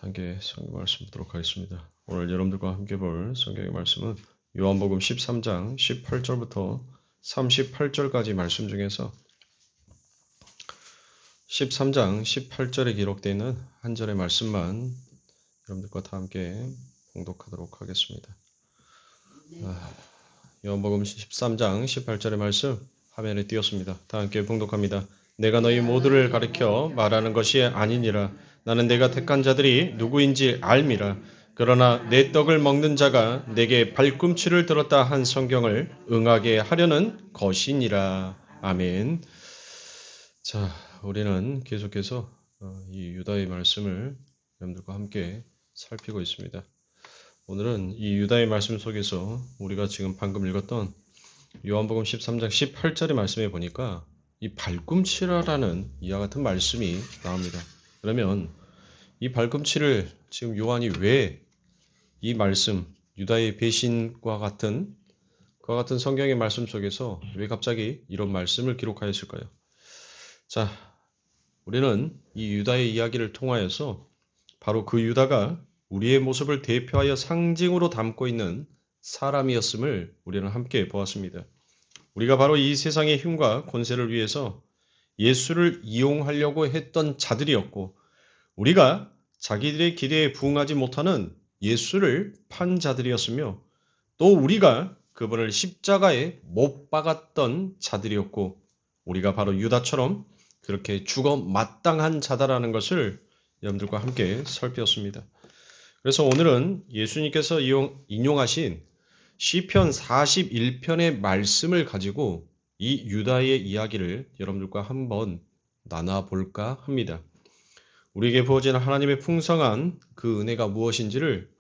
함께 성경 말씀 보도록 하겠습니다. 오늘 여러분들과 함께 볼 성경의 말씀은 요한복음 13장 18절부터 38절까지 말씀 중에서 13장 18절에 기록되어 있는 한 절의 말씀만 여러분들과 다 함께 봉독하도록 하겠습니다. 요한복음 13장 18절의 말씀 화면에 띄었습니다. 다 함께 봉독합니다. 내가 너희 모두를 가리켜 말하는 것이 아니니라. 나는 내가 택한 자들이 누구인지 알미라. 그러나 내 떡을 먹는 자가 내게 발꿈치를 들었다 한 성경을 응하게 하려는 것이니라. 아멘. 자, 우리는 계속해서 이 유다의 말씀을 여러분들과 함께 살피고 있습니다. 오늘은 이 유다의 말씀 속에서 우리가 지금 방금 읽었던 요한복음 13장 18절의 말씀에 보니까 이 발꿈치라라는 이와 같은 말씀이 나옵니다. 그러면 이 발꿈치를 지금 요한이 왜 이 말씀, 유다의 배신과 같은 그와 같은 성경의 말씀 속에서 왜 갑자기 이런 말씀을 기록하였을까요? 자, 우리는 이 유다의 이야기를 통하여서 바로 그 유다가 우리의 모습을 대표하여 상징으로 담고 있는 사람이었음을 우리는 함께 보았습니다. 우리가 바로 이 세상의 힘과 권세를 위해서 예수를 이용하려고 했던 자들이었고 우리가 자기들의 기대에 부응하지 못하는 예수를 판 자들이었으며 또 우리가 그분을 십자가에 못 박았던 자들이었고 우리가 바로 유다처럼 그렇게 죽어 마땅한 자다라는 것을 여러분들과 함께 살폈습니다. 그래서 오늘은 예수님께서 인용하신 시편 41편의 말씀을 가지고 이 유다의 이야기를 여러분들과 한번 나눠볼까 합니다. 우리에게 부어진 하나님의 풍성한 그 은혜가 무엇인지를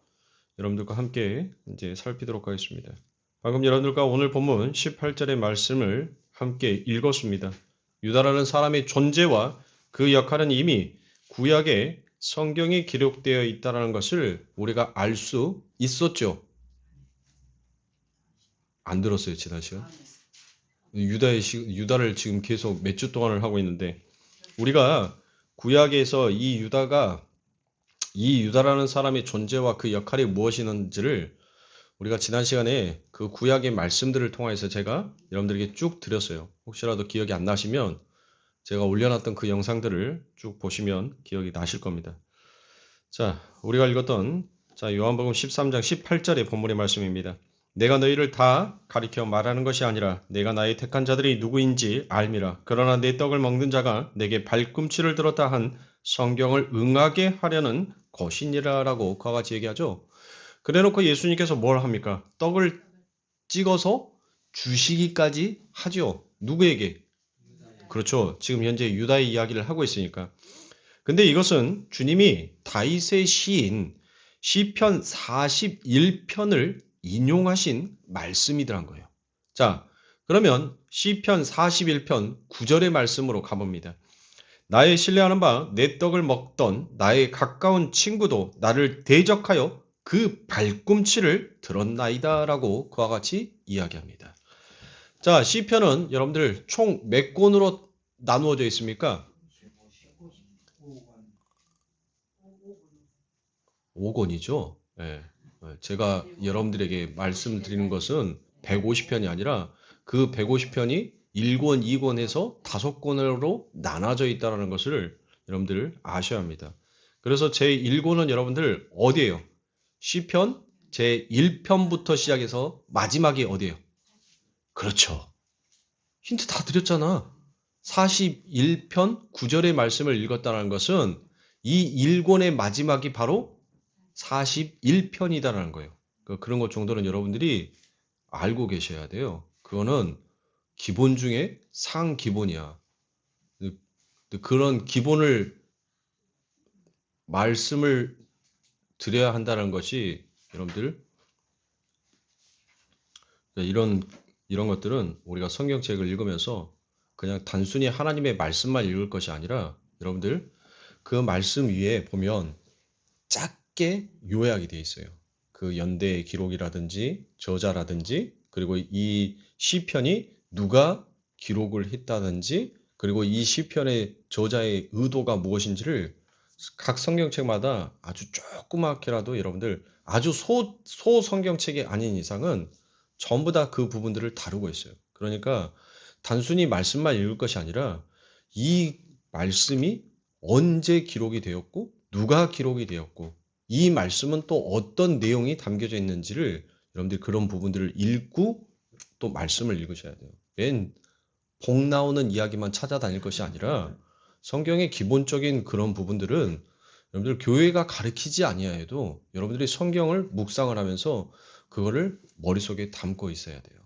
여러분들과 함께 이제 살피도록 하겠습니다. 방금 여러분들과 오늘 본문 18절의 말씀을 함께 읽었습니다. 유다라는 사람의 존재와 그 역할은 이미 구약에 성경에 기록되어 있다는 것을 우리가 알 수 있었죠. 안 들었어요, 지난 시간? 유다를 지금 계속 몇 주 동안을 하고 있는데 우리가 구약에서 이 유다라는 사람의 존재와 그 역할이 무엇이는지를 우리가 지난 시간에 그 구약의 말씀들을 통해서 제가 여러분들에게 쭉 드렸어요. 혹시라도 기억이 안 나시면 제가 올려놨던 그 영상들을 쭉 보시면 기억이 나실 겁니다. 자, 우리가 읽었던 요한복음 13장 18절의 본문의 말씀입니다. 내가 너희를 다 가리켜 말하는 것이 아니라 내가 나의 택한 자들이 누구인지 알미라. 그러나 내 떡을 먹는 자가 내게 발꿈치를 들었다 한 성경을 응하게 하려는 것이니라 라고 그와 같이 얘기하죠. 그래놓고 예수님께서 뭘 합니까? 떡을 찍어서 주시기까지 하죠. 누구에게? 그렇죠. 지금 현재 유다의 이야기를 하고 있으니까. 근데 이것은 주님이 다윗의 시인 시편 41편을 인용하신 말씀이더란 거예요. 자, 그러면 시편 41편 9절의 말씀으로 가봅니다. 나의 신뢰하는 바 내 떡을 먹던 나의 가까운 친구도 나를 대적하여 그 발꿈치를 들었나이다 라고 그와 같이 이야기합니다. 자, 시편은 여러분들 총 몇 권으로 나누어져 있습니까? 5권이죠. 네. 제가 여러분들에게 말씀드리는 것은 150편이 아니라 그 150편이 1권, 2권에서 5권으로 나눠져 있다는 것을 여러분들 아셔야 합니다. 그래서 제1권은 여러분들 어디예요? 시편 제1편부터 시작해서 마지막이 어디예요? 그렇죠. 힌트 다 드렸잖아. 41편 9절의 말씀을 읽었다는 것은 이 1권의 마지막이 바로 41편이다라는 거예요. 그런 것 정도는 여러분들이 알고 계셔야 돼요. 그거는 기본 중에 상기본이야. 그런 기본을 말씀을 드려야 한다는 것이 여러분들 이런 것들은 우리가 성경책을 읽으면서 그냥 단순히 하나님의 말씀만 읽을 것이 아니라 여러분들 그 말씀 위에 보면 짧게 요약이 되어 있어요. 그 연대의 기록이라든지 저자라든지 그리고 이 시편이 누가 기록을 했다든지 그리고 이 시편의 저자의 의도가 무엇인지를 각 성경책마다 아주 조그맣게라도 여러분들 아주 소 성경책이 아닌 이상은 전부 다 그 부분들을 다루고 있어요. 그러니까 단순히 말씀만 읽을 것이 아니라 이 말씀이 언제 기록이 되었고 누가 기록이 되었고 이 말씀은 또 어떤 내용이 담겨져 있는지를 여러분들이 그런 부분들을 읽고 또 말씀을 읽으셔야 돼요. 맨 복 나오는 이야기만 찾아다닐 것이 아니라 성경의 기본적인 그런 부분들은 여러분들 교회가 가르치지 아니하여도 여러분들이 성경을 묵상을 하면서 그거를 머릿속에 담고 있어야 돼요.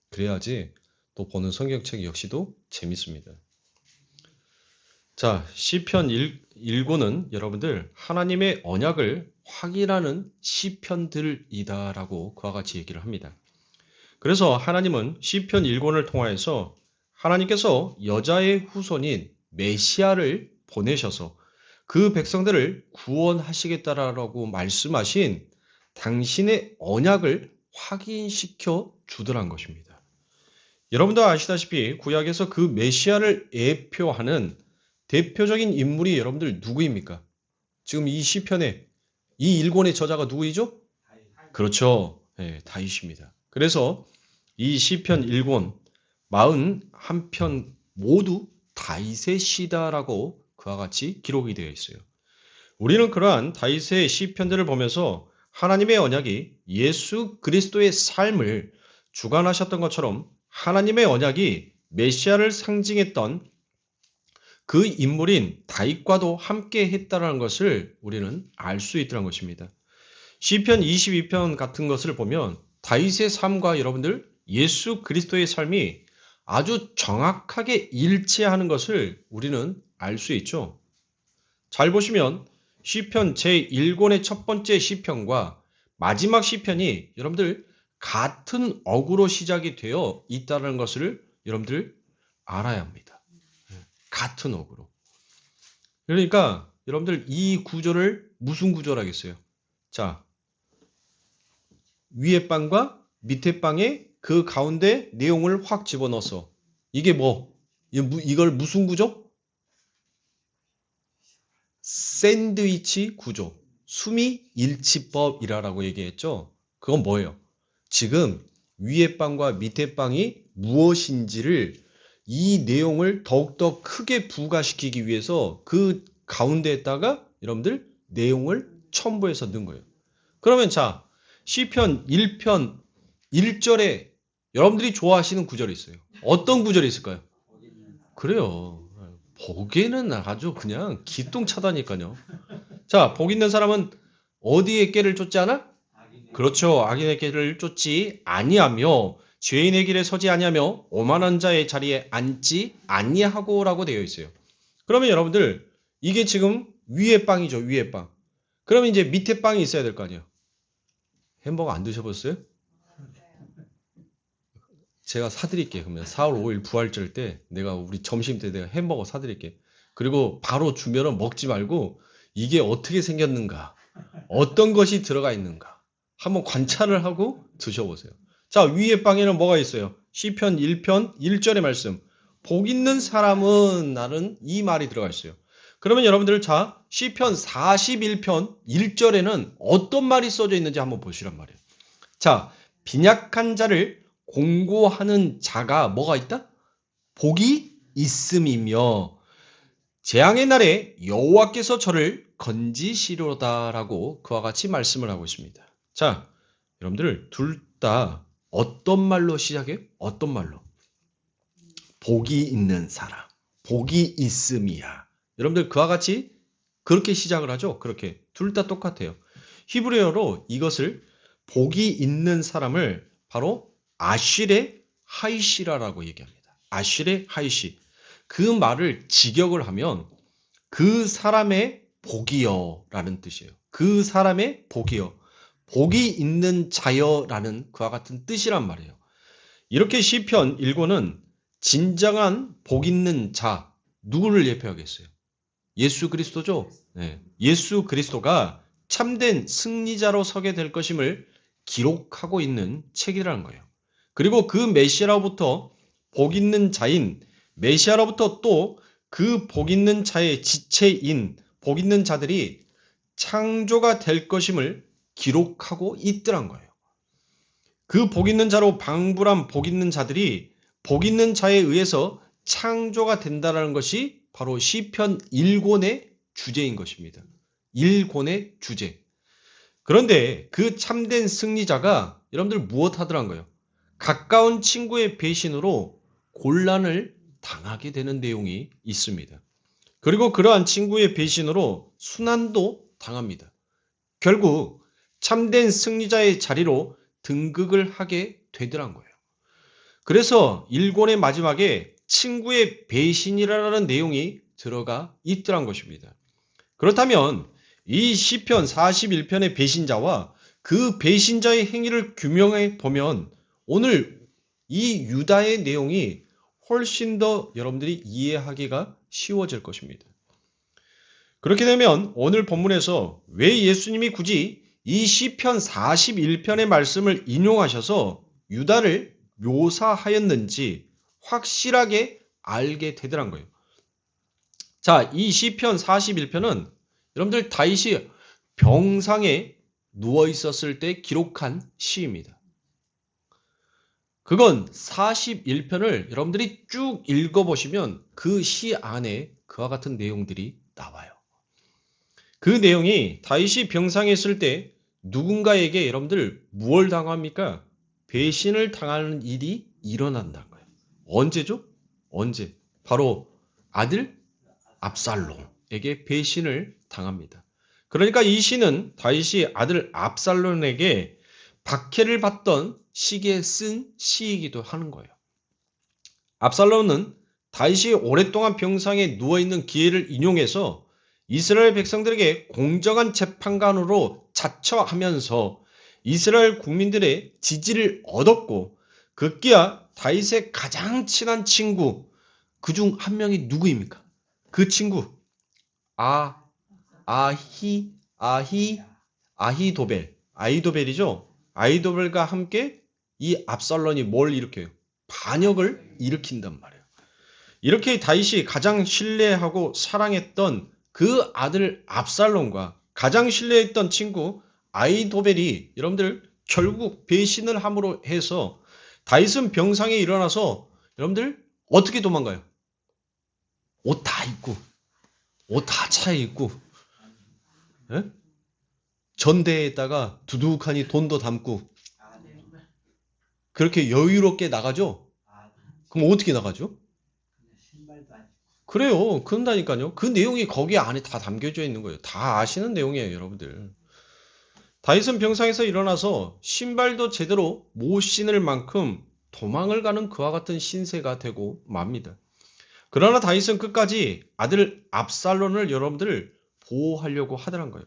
그래야지 또 보는 성경책 역시도 재밌습니다. 자, 시편 1권은 여러분들 하나님의 언약을 확인하는 시편들이다라고 그와 같이 얘기를 합니다. 그래서 하나님은 시편 1권을 통하여서 하나님께서 여자의 후손인 메시아를 보내셔서 그 백성들을 구원하시겠다라고 말씀하신 당신의 언약을 확인시켜 주더란 것입니다. 여러분도 아시다시피 구약에서 그 메시아를 예표하는 대표적인 인물이 여러분들 누구입니까? 지금 이 시편의 이 1권의 저자가 누구이죠? 그렇죠. 네, 다윗입니다. 그래서 이 시편 1권 41편 모두 다윗의 시다라고 그와 같이 기록이 되어 있어요. 우리는 그러한 다윗의 시편들을 보면서 하나님의 언약이 예수 그리스도의 삶을 주관하셨던 것처럼 하나님의 언약이 메시아를 상징했던 그 인물인 다윗과도 함께 했다는 것을 우리는 알 수 있다는 것입니다. 시편 22편 같은 것을 보면 다윗의 삶과 여러분들 예수 그리스도의 삶이 아주 정확하게 일치하는 것을 우리는 알 수 있죠. 잘 보시면 시편 제1권의 첫 번째 시편과 마지막 시편이 여러분들 같은 어구로 시작이 되어 있다는 것을 여러분들 알아야 합니다. 같은 어구로. 그러니까 여러분들 이 구조를 무슨 구조라 하겠어요? 자, 위에 빵과 밑에 빵에 그 가운데 내용을 확 집어넣어서 이게 뭐? 이걸 무슨 구조? 샌드위치 구조. 수미일치법이라고 얘기했죠. 그건 뭐예요? 지금 위에 빵과 밑에 빵이 무엇인지를 이 내용을 더욱더 크게 부가시키기 위해서 그 가운데에다가 여러분들 내용을 첨부해서 넣은 거예요. 그러면 자, 시편 1편 1절에 여러분들이 좋아하시는 구절이 있어요. 어떤 구절이 있을까요? 그래요. 복에는 아주 그냥 기똥차다니까요. 자, 복 있는 사람은 어디에 깨를 쫓지 않아? 그렇죠. 악인의 길을 쫓지 아니하며 죄인의 길에 서지 아니하며 오만한 자의 자리에 앉지 아니하고라고 되어 있어요. 그러면 여러분들 이게 지금 위에 빵이죠. 위에 빵. 그러면 이제 밑에 빵이 있어야 될 거 아니에요. 햄버거 안 드셔보셨어요? 제가 사드릴게요. 그러면 4월 5일 부활절 때 내가 우리 점심 때 내가 햄버거 사드릴게. 그리고 바로 주면은 먹지 말고 이게 어떻게 생겼는가, 어떤 것이 들어가 있는가 한번 관찰을 하고 드셔보세요. 자, 위에 빵에는 뭐가 있어요? 시편 1편 1절의 말씀. 복 있는 사람은 나는 이 말이 들어가 있어요. 그러면 여러분들 자, 시편 41편 1절에는 어떤 말이 써져 있는지 한번 보시란 말이에요. 자, 빈약한 자를 공고하는 자가 뭐가 있다? 복이 있음이며 재앙의 날에 여호와께서 저를 건지시로다라고 그와 같이 말씀을 하고 있습니다. 자, 여러분들 둘 다 어떤 말로 시작해요? 어떤 말로? 복이 있는 사람, 복이 있음이야. 여러분들 그와 같이 그렇게 시작을 하죠? 그렇게 둘 다 똑같아요. 히브리어로 이것을 복이 있는 사람을 바로 아실의 하이시라라고 얘기합니다. 아실의 하이시. 그 말을 직역을 하면 그 사람의 복이여라는 뜻이에요. 그 사람의 복이여. 복이 있는 자여라는 그와 같은 뜻이란 말이에요. 이렇게 시편 1권은 진정한 복 있는 자, 누구를 예표하겠어요? 예수 그리스도죠. 네. 예수 그리스도가 참된 승리자로 서게 될 것임을 기록하고 있는 책이라는 거예요. 그리고 그 메시아로부터 복 있는 자인 메시아로부터 또 그 복 있는 자의 지체인 복 있는 자들이 창조가 될 것임을 기록하고 있더란 거예요. 그 복 있는 자로 방불한 복 있는 자들이 복 있는 자에 의해서 창조가 된다는 것이 바로 시편 1권의 주제인 것입니다. 1권의 주제. 그런데 그 참된 승리자가 여러분들 무엇 하더란 거예요? 가까운 친구의 배신으로 곤란을 당하게 되는 내용이 있습니다. 그리고 그러한 친구의 배신으로 순환도 당합니다. 결국 참된 승리자의 자리로 등극을 하게 되더란 거예요. 그래서 1권의 마지막에 친구의 배신이라는 내용이 들어가 있더란 것입니다. 그렇다면 이 시편 41편의 배신자와 그 배신자의 행위를 규명해 보면 오늘 이 유다의 내용이 훨씬 더 여러분들이 이해하기가 쉬워질 것입니다. 그렇게 되면 오늘 본문에서 왜 예수님이 굳이 이 시편 41편의 말씀을 인용하셔서 유다를 묘사하였는지 확실하게 알게 되더란 거예요. 자, 이 시편 41편은 여러분들 다윗이 병상에 누워 있었을 때 기록한 시입니다. 그건 41편을 여러분들이 쭉 읽어보시면 그 시 안에 그와 같은 내용들이 나와요. 그 내용이 다윗이 병상에 있을 때 누군가에게 여러분들 무엇을 당합니까? 배신을 당하는 일이 일어난다는 거예요. 언제죠? 언제? 바로 아들 압살롬에게 배신을 당합니다. 그러니까 이 시는 다윗이 아들 압살롬에게 박해를 받던 시기에 쓴 시이기도 하는 거예요. 압살롬은 다윗이 오랫동안 병상에 누워있는 기회를 인용해서 이스라엘 백성들에게 공정한 재판관으로 자처하면서 이스라엘 국민들의 지지를 얻었고 급기야 다윗의 가장 친한 친구 그중 한 명이 누구입니까? 그 친구 아히도벨이죠. 아히도벨과 함께 이 압살롬이 뭘 일으켜요? 반역을 일으킨단 말이에요. 이렇게 다윗이 가장 신뢰하고 사랑했던 그 아들 압살롬과 가장 신뢰했던 친구 아히도벨이 여러분들 결국 배신을 함으로 해서 다윗은 병상에 일어나서 여러분들 어떻게 도망가요? 옷 다 입고 옷 다 차입고 전대에다가 두둑하니 돈도 담고 그렇게 여유롭게 나가죠? 그럼 어떻게 나가죠? 그래요. 그런다니까요. 그 내용이 거기 안에 다 담겨져 있는 거예요. 다 아시는 내용이에요, 여러분들. 다윗은 병상에서 일어나서 신발도 제대로 못 신을 만큼 도망을 가는 그와 같은 신세가 되고 맙니다. 그러나 다윗은 끝까지 아들 압살롬을 여러분들 보호하려고 하더란 거예요.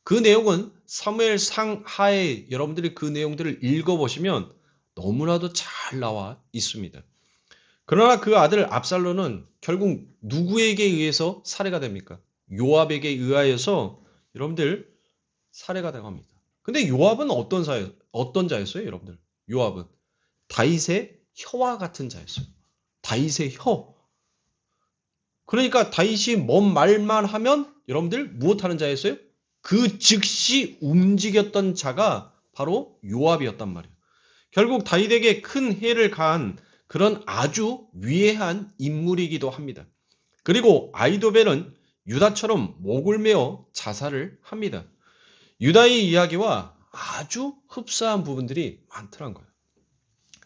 그 내용은 사무엘 상하에 여러분들이 그 내용들을 읽어보시면 너무나도 잘 나와 있습니다. 그러나 그 아들 압살롬은 결국 누구에게 의해서 살해가 됩니까? 요압에게 의하여서 여러분들 살해가 되갑니다. 근데 요압은 어떤 자였어요, 여러분들? 요압은 다윗의 혀와 같은 자였어요. 다윗의 혀. 그러니까 다윗이 뭔 말만 하면 여러분들 무엇하는 자였어요? 그 즉시 움직였던 자가 바로 요압이었단 말이에요. 결국 다윗에게 큰 해를 가한 그런 아주 위대한 인물이기도 합니다. 그리고 아히도벨은 유다처럼 목을 메어 자살을 합니다. 유다의 이야기와 아주 흡사한 부분들이 많더란 거예요.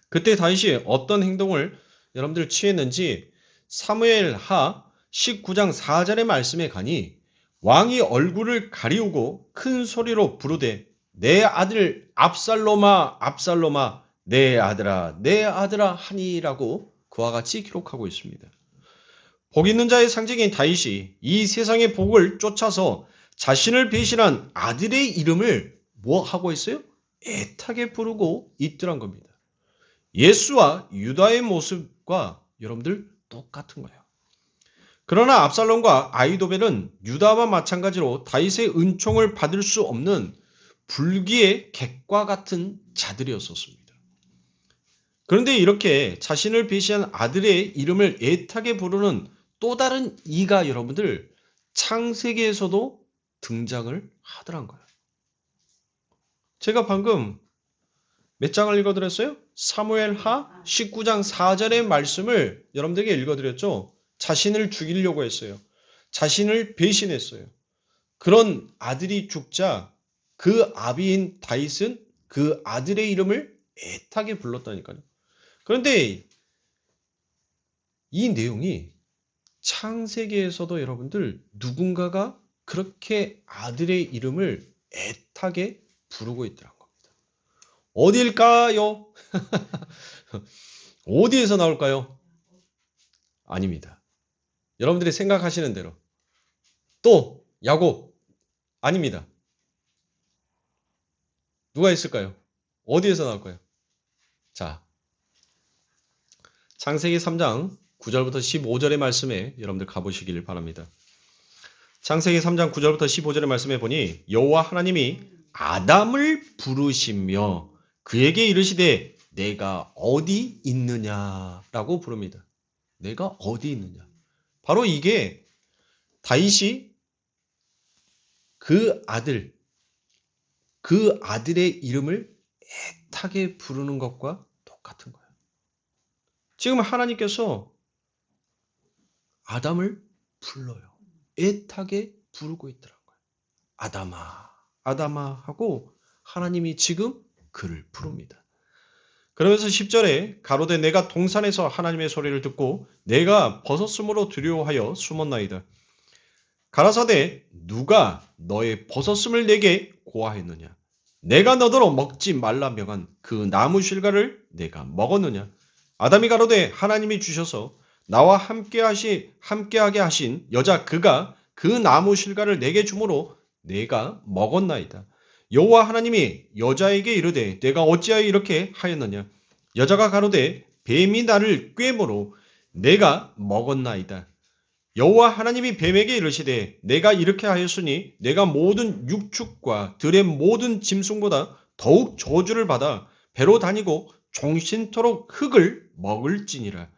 그때 다윗이 어떤 행동을 여러분들 취했는지 사무엘하 19장 4절의 말씀에 가니 왕이 얼굴을 가리우고 큰 소리로 부르되 내 아들 압살롬아 압살롬아 내 아들아 하니라고 그와 같이 기록하고 있습니다. 복 있는 자의 상징인 다윗이 이 세상의 복을 쫓아서 자신을 배신한 아들의 이름을 뭐 하고 있어요? 애타게 부르고 있더란 겁니다. 예수와 유다의 모습과 여러분들 똑같은 거예요. 그러나 압살롬과 아히도벨은 유다와 마찬가지로 다윗의 은총을 받을 수 없는 불기의 객과 같은 자들이었었습니다. 그런데 이렇게 자신을 배신한 아들의 이름을 애타게 부르는 또 다른 이가 여러분들 창세기에서도 등장을 하더란 거예요. 제가 방금 몇 장을 읽어드렸어요? 사무엘하 19장 4절의 말씀을 여러분들에게 읽어드렸죠. 자신을 죽이려고 했어요. 자신을 배신했어요. 그런 아들이 죽자 그 아비인 다윗은 그 아들의 이름을 애타게 불렀다니까요. 그런데 이 내용이 창세기에서도 여러분들 누군가가 그렇게 아들의 이름을 애타게 부르고 있더란 겁니다. 어딜까요? 어디에서 나올까요? 아닙니다. 여러분들이 생각하시는 대로. 또 야곱 아닙니다. 누가 있을까요? 어디에서 나올까요? 자, 창세기 3장 9절부터 15절의 말씀에 여러분들 가보시길 바랍니다. 창세기 3장 9절부터 15절의 말씀에 보니 여호와 하나님이 아담을 부르시며 그에게 이르시되 내가 어디 있느냐라고 부릅니다. 내가 어디 있느냐. 바로 이게 다윗이 그 아들의 이름을 애타게 부르는 것과 똑같은 거예요. 지금 하나님께서 아담을 불러요. 애타게 부르고 있더라고요. 아담아, 아담아 하고 하나님이 지금 그를 부릅니다. 그러면서 10절에 가로되 내가 동산에서 하나님의 소리를 듣고 내가 벗었음으로 두려워하여 숨었나이다. 가라사대 누가 너의 벗었음을 내게 고하였느냐? 내가 너더러 먹지 말라 명한 그 나무 실과를 내가 먹었느냐? 아담이 가로되 하나님이 주셔서 나와 함께하게 하신 여자 그가 그 나무 실과를 내게 주므로 내가 먹었나이다. 여호와 하나님이 여자에게 이르되 내가 어찌하여 이렇게 하였느냐? 여자가 가로되 뱀이 나를 꾀므로 내가 먹었나이다. 여호와 하나님이 뱀에게 이르시되 내가 이렇게 하였으니 내가 모든 육축과 들의 모든 짐승보다 더욱 저주를 받아 배로 다니고 종신토록 흙을 먹을지니라.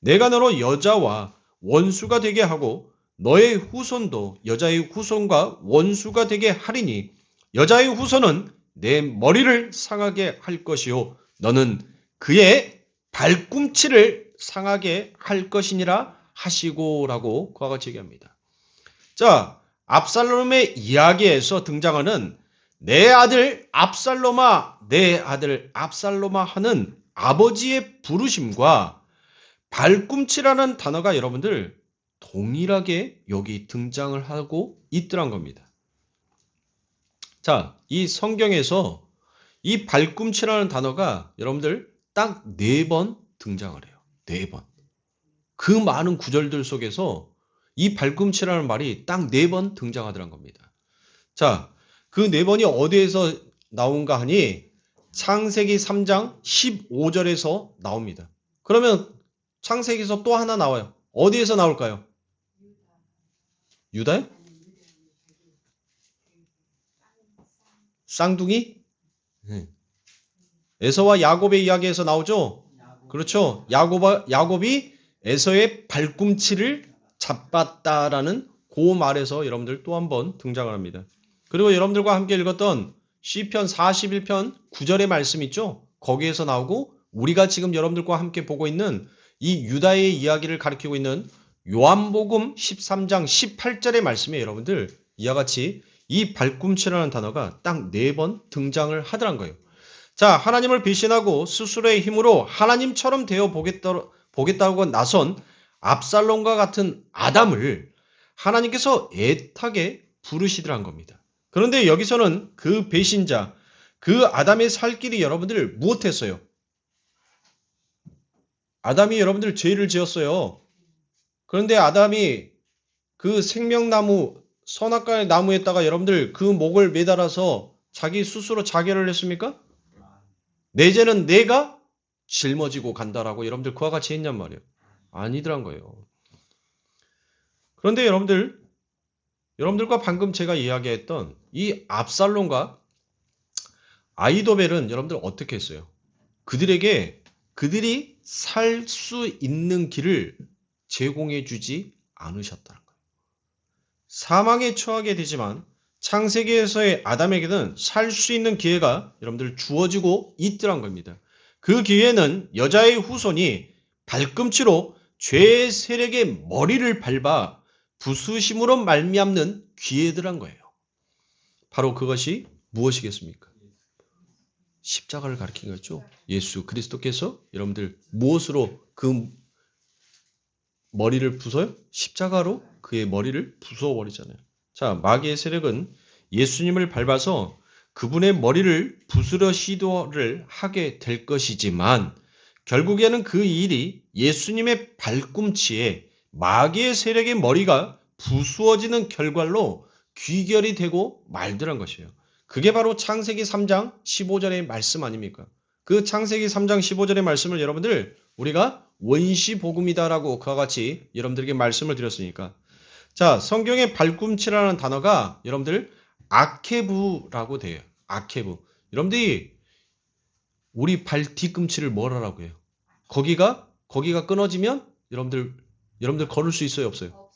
내가 너로 여자와 원수가 되게 하고 너의 후손도 여자의 후손과 원수가 되게 하리니 여자의 후손은 내 머리를 상하게 할 것이요 너는 그의 발꿈치를 상하게 할 것이니라 하시고라고 그와 같이 얘기합니다. 자, 압살롬의 이야기에서 등장하는 내 아들 압살롬아, 내 아들 압살롬아 하는 아버지의 부르심과 발꿈치라는 단어가 여러분들 동일하게 여기 등장을 하고 있더란 겁니다. 자, 이 성경에서 이 발꿈치라는 단어가 여러분들 딱 4번 등장을 해요. 4번. 그 많은 구절들 속에서 이 발꿈치라는 말이 딱 4번 등장하더란 겁니다. 자, 그 4번이 어디에서 나온가 하니 창세기 3장 15절에서 나옵니다. 그러면 창세기에서 또 하나 나와요. 어디에서 나올까요? 유다요? 쌍둥이? 에서와 야곱의 이야기에서 나오죠? 그렇죠. 야곱이 에서의 발꿈치를 잡았다라는 그 말에서 여러분들 또 한 번 등장을 합니다. 그리고 여러분들과 함께 읽었던 시편 41편 9절의 말씀 있죠? 거기에서 나오고 우리가 지금 여러분들과 함께 보고 있는 이 유다의 이야기를 가리키고 있는 요한복음 13장 18절의 말씀에 여러분들 이와 같이 이 발꿈치라는 단어가 딱 4번 등장을 하더란 거예요. 자, 하나님을 배신하고 스스로의 힘으로 하나님처럼 되어 보겠다고 나선 압살롬과 같은 아담을 하나님께서 애타게 부르시더란 겁니다. 그런데 여기서는 그 배신자, 그 아담의 살 길이 여러분들 무엇했어요? 아담이 여러분들 죄를 지었어요. 그런데 아담이 그 생명나무, 선악과의 나무에다가 여러분들 그 목을 매달아서 자기 스스로 자결을 했습니까? 내 죄는 내가 짊어지고 간다라고 여러분들 그와 같이 했냔 말이에요. 아니더란 거예요. 그런데 여러분들과 방금 제가 이야기했던 이 압살롬과 아이도벨은 여러분들 어떻게 했어요? 그들이 살 수 있는 길을 제공해 주지 않으셨다는 거예요. 사망에 처하게 되지만 창세기에서의 아담에게는 살 수 있는 기회가 여러분들 주어지고 있더란 겁니다. 그 기회는 여자의 후손이 발꿈치로 죄의 세력의 머리를 밟아 부수심으로 말미암는 기회더란 거예요. 바로 그것이 무엇이겠습니까? 십자가를 가리킨 거죠. 예수 그리스도께서 여러분들 무엇으로 그 머리를 부숴요? 십자가로 그의 머리를 부숴버리잖아요. 자, 마귀의 세력은 예수님을 밟아서 그분의 머리를 부수려 시도를 하게 될 것이지만 결국에는 그 일이 예수님의 발꿈치에 마귀의 세력의 머리가 부수어지는 결과로 귀결이 되고 말더란 것이에요. 그게 바로 창세기 3장 15절의 말씀 아닙니까? 그 창세기 3장 15절의 말씀을 여러분들 우리가 원시복음이다라고 그와 같이 여러분들에게 말씀을 드렸으니까. 자, 성경의 발꿈치라는 단어가 여러분들 아케부라고 돼요. 아케부. 여러분들이 우리 발 뒤꿈치를 뭐라고 해요? 거기가 끊어지면 여러분들 걸을 수 있어요, 없어요?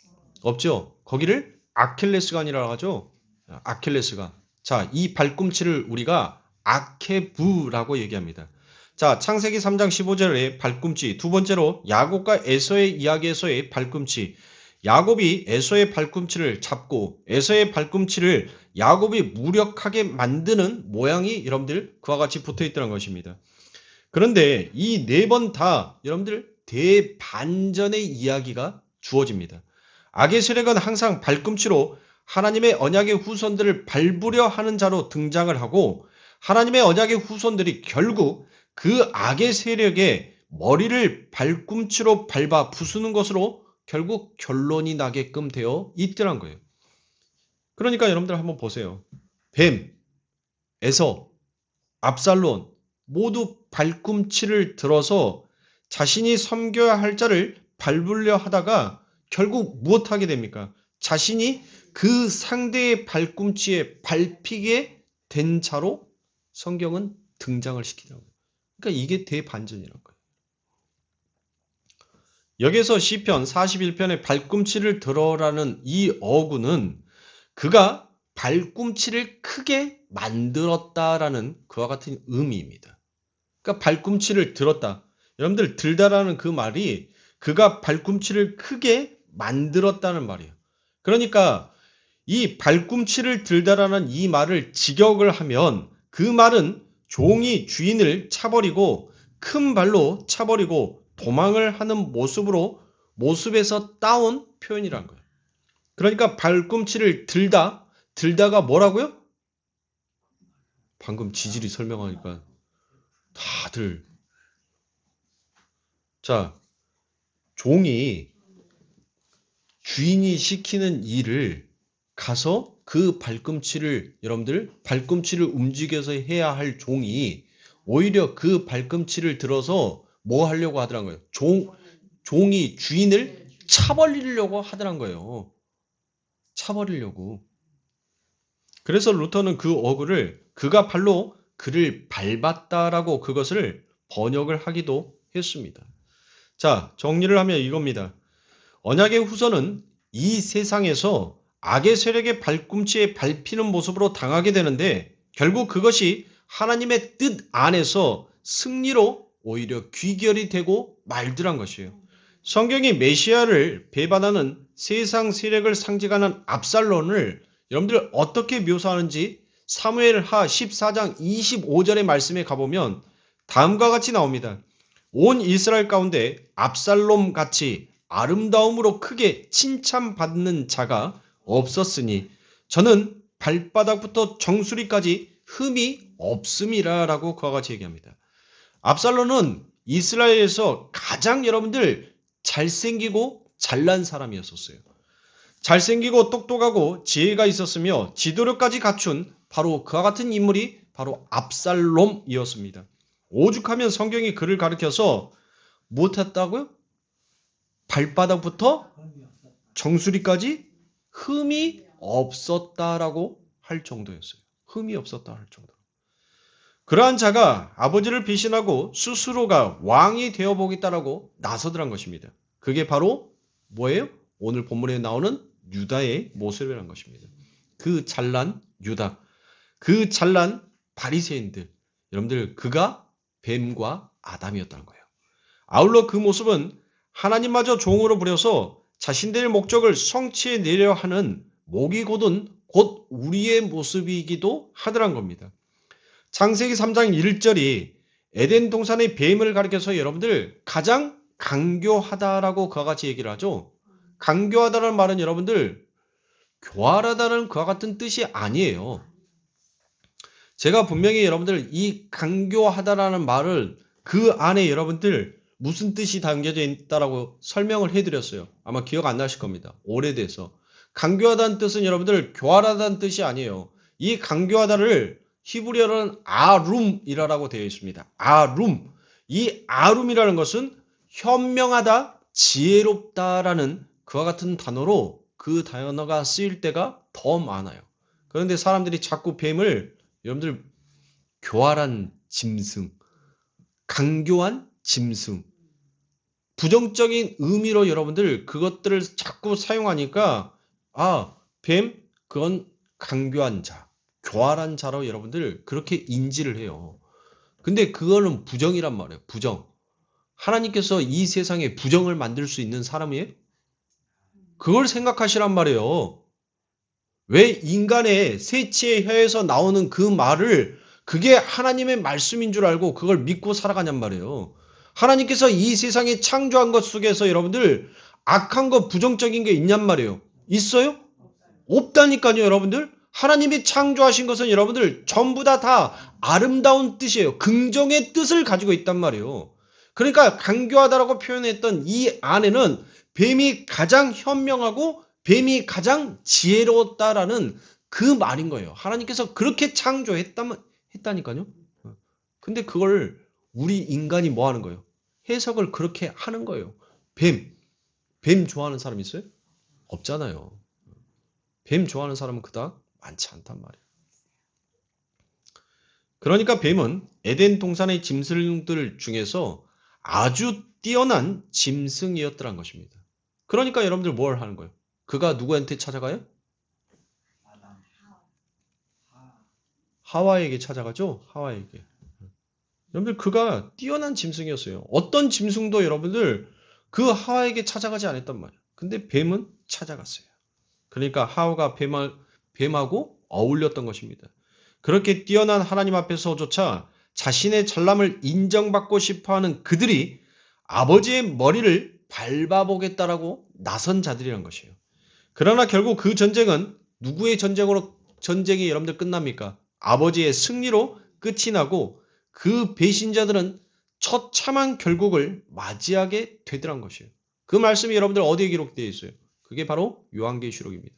없죠. 거기를 아킬레스건이라고 하죠. 아킬레스건. 자, 이 발꿈치를 우리가 아케부라고 얘기합니다. 자, 창세기 3장 15절의 발꿈치. 두 번째로 야곱과 에서의 이야기에서의 발꿈치. 야곱이 에서의 발꿈치를 잡고 에서의 발꿈치를 야곱이 무력하게 만드는 모양이 여러분들 그와 같이 붙어 있다는 것입니다. 그런데 이 네 번 다 여러분들 대반전의 이야기가 주어집니다. 악의 세력은 항상 발꿈치로 하나님의 언약의 후손들을 밟으려 하는 자로 등장을 하고 하나님의 언약의 후손들이 결국 그 악의 세력의 머리를 발꿈치로 밟아 부수는 것으로 결국 결론이 나게끔 되어 있더란 거예요. 그러니까 여러분들 한번 보세요. 뱀, 에서, 압살론 모두 발꿈치를 들어서 자신이 섬겨야 할 자를 밟으려 하다가 결국 무엇하게 됩니까? 자신이 그 상대의 발꿈치에 밟히게 된 자로 성경은 등장을 시키더라고요. 그러니까 이게 대반전이라는 거예요. 여기서 시편 41편의 발꿈치를 들어라는 이 어구는 그가 발꿈치를 크게 만들었다라는 그와 같은 의미입니다. 그러니까 발꿈치를 들었다. 여러분들 들다라는 그 말이 그가 발꿈치를 크게 만들었다는 말이에요. 그러니까 이 발꿈치를 들다라는 이 말을 직역을 하면 그 말은 종이 주인을 차버리고 큰 발로 차버리고 도망을 하는 모습에서 따온 표현이란 거예요. 그러니까 발꿈치를 들다가 뭐라고요? 방금 지질이 설명하니까 다들 자, 종이 주인이 시키는 일을 가서 그 여러분들 발꿈치를 움직여서 해야 할 종이 오히려 그 발꿈치를 들어서 뭐 하려고 하더란 거예요? 종이 주인을 차버리려고 하더란 거예요. 차버리려고. 그래서 루터는 그 어구를 그가 발로 그를 밟았다라고 그것을 번역을 하기도 했습니다. 자, 정리를 하면 이겁니다. 언약의 후손은 이 세상에서 악의 세력의 발꿈치에 밟히는 모습으로 당하게 되는데 결국 그것이 하나님의 뜻 안에서 승리로 오히려 귀결이 되고 말더란 것이에요. 성경이 메시아를 배반하는 세상 세력을 상징하는 압살론을 여러분들 어떻게 묘사하는지 사무엘하 14장 25절의 말씀에 가보면 다음과 같이 나옵니다. 온 이스라엘 가운데 압살롬 같이 아름다움으로 크게 칭찬받는 자가 없었으니 저는 발바닥부터 정수리까지 흠이 없음이라라고 그와 같이 얘기합니다. 압살롬은 이스라엘에서 가장 여러분들 잘생기고 잘난 사람이었었어요. 잘생기고 똑똑하고 지혜가 있었으며 지도력까지 갖춘 바로 그와 같은 인물이 바로 압살롬이었습니다. 오죽하면 성경이 그를 가리켜서 못했다고요? 발바닥부터 정수리까지 흠이 없었다라고 할 정도였어요. 흠이 없었다 할 정도. 그러한 자가 아버지를 배신하고 스스로가 왕이 되어보겠다라고 나서더란 것입니다. 그게 바로 뭐예요? 오늘 본문에 나오는 유다의 모습이라는 것입니다. 그 잘난 유다, 그 잘난 바리새인들, 여러분들 그가 뱀과 아담이었다는 거예요. 아울러 그 모습은 하나님마저 종으로 부려서 자신들의 목적을 성취해내려 하는 목이 곧은 곧 우리의 모습이기도 하더란 겁니다. 창세기 3장 1절이 에덴 동산의 뱀을 가리켜서 여러분들 가장 강교하다라고 그와 같이 얘기를 하죠. 강교하다는 말은 여러분들 교활하다는 그와 같은 뜻이 아니에요. 제가 분명히 여러분들 이 강교하다라는 말을 그 안에 여러분들 무슨 뜻이 담겨져 있다라고 설명을 해드렸어요. 아마 기억 안 나실 겁니다. 오래돼서. 강교하다는 뜻은 여러분들 교활하다는 뜻이 아니에요. 이 강교하다를 히브리어로는 아룸이라고 되어 있습니다. 아룸. 이 아룸이라는 것은 현명하다, 지혜롭다라는 그와 같은 단어로 그 단어가 쓰일 때가 더 많아요. 그런데 사람들이 자꾸 뱀을 여러분들 교활한 짐승, 강교한 짐승, 부정적인 의미로 여러분들 그것들을 자꾸 사용하니까 뱀 그건 강교한 자, 교활한 자로 여러분들 그렇게 인지를 해요. 근데 그거는 부정이란 말이에요. 부정. 하나님께서 이 세상에 부정을 만들 수 있는 사람이에요? 그걸 생각하시란 말이에요. 왜 인간의 새치의 혀에서 나오는 그 말을 그게 하나님의 말씀인 줄 알고 그걸 믿고 살아가냔 말이에요. 하나님께서 이 세상에 창조한 것 속에서 여러분들 악한 것, 부정적인 게 있냔 말이에요. 있어요? 없다니까요, 여러분들. 하나님이 창조하신 것은 여러분들 전부 다 아름다운 뜻이에요. 긍정의 뜻을 가지고 있단 말이에요. 그러니까 강교하다라고 표현했던 이 안에는 뱀이 가장 현명하고 뱀이 가장 지혜로웠다라는 그 말인 거예요. 하나님께서 그렇게 창조했다니까요. 근데 그걸 우리 인간이 뭐 하는 거예요? 해석을 그렇게 하는 거예요. 뱀 좋아하는 사람 있어요? 없잖아요. 뱀 좋아하는 사람은 그닥 많지 않단 말이에요. 그러니까 뱀은 에덴 동산의 짐승들 중에서 아주 뛰어난 짐승이었더란 것입니다. 그러니까 여러분들 뭘 하는 거예요? 그가 누구한테 찾아가요? 하와에게 찾아가죠? 하와에게. 여러분들 그가 뛰어난 짐승이었어요. 어떤 짐승도 여러분들 그 하와에게 찾아가지 않았단 말이에요. 근데 뱀은 찾아갔어요. 그러니까 하와가 뱀하고 어울렸던 것입니다. 그렇게 뛰어난 하나님 앞에서조차 자신의 잘남을 인정받고 싶어하는 그들이 아버지의 머리를 밟아보겠다라고 나선 자들이란 것이에요. 그러나 결국 그 전쟁은 누구의 전쟁이 여러분들 끝납니까? 아버지의 승리로 끝이 나고 그 배신자들은 처참한 결국을 맞이하게 되더란 것이에요. 그 말씀이 여러분들 어디에 기록되어 있어요? 그게 바로 요한계시록입니다.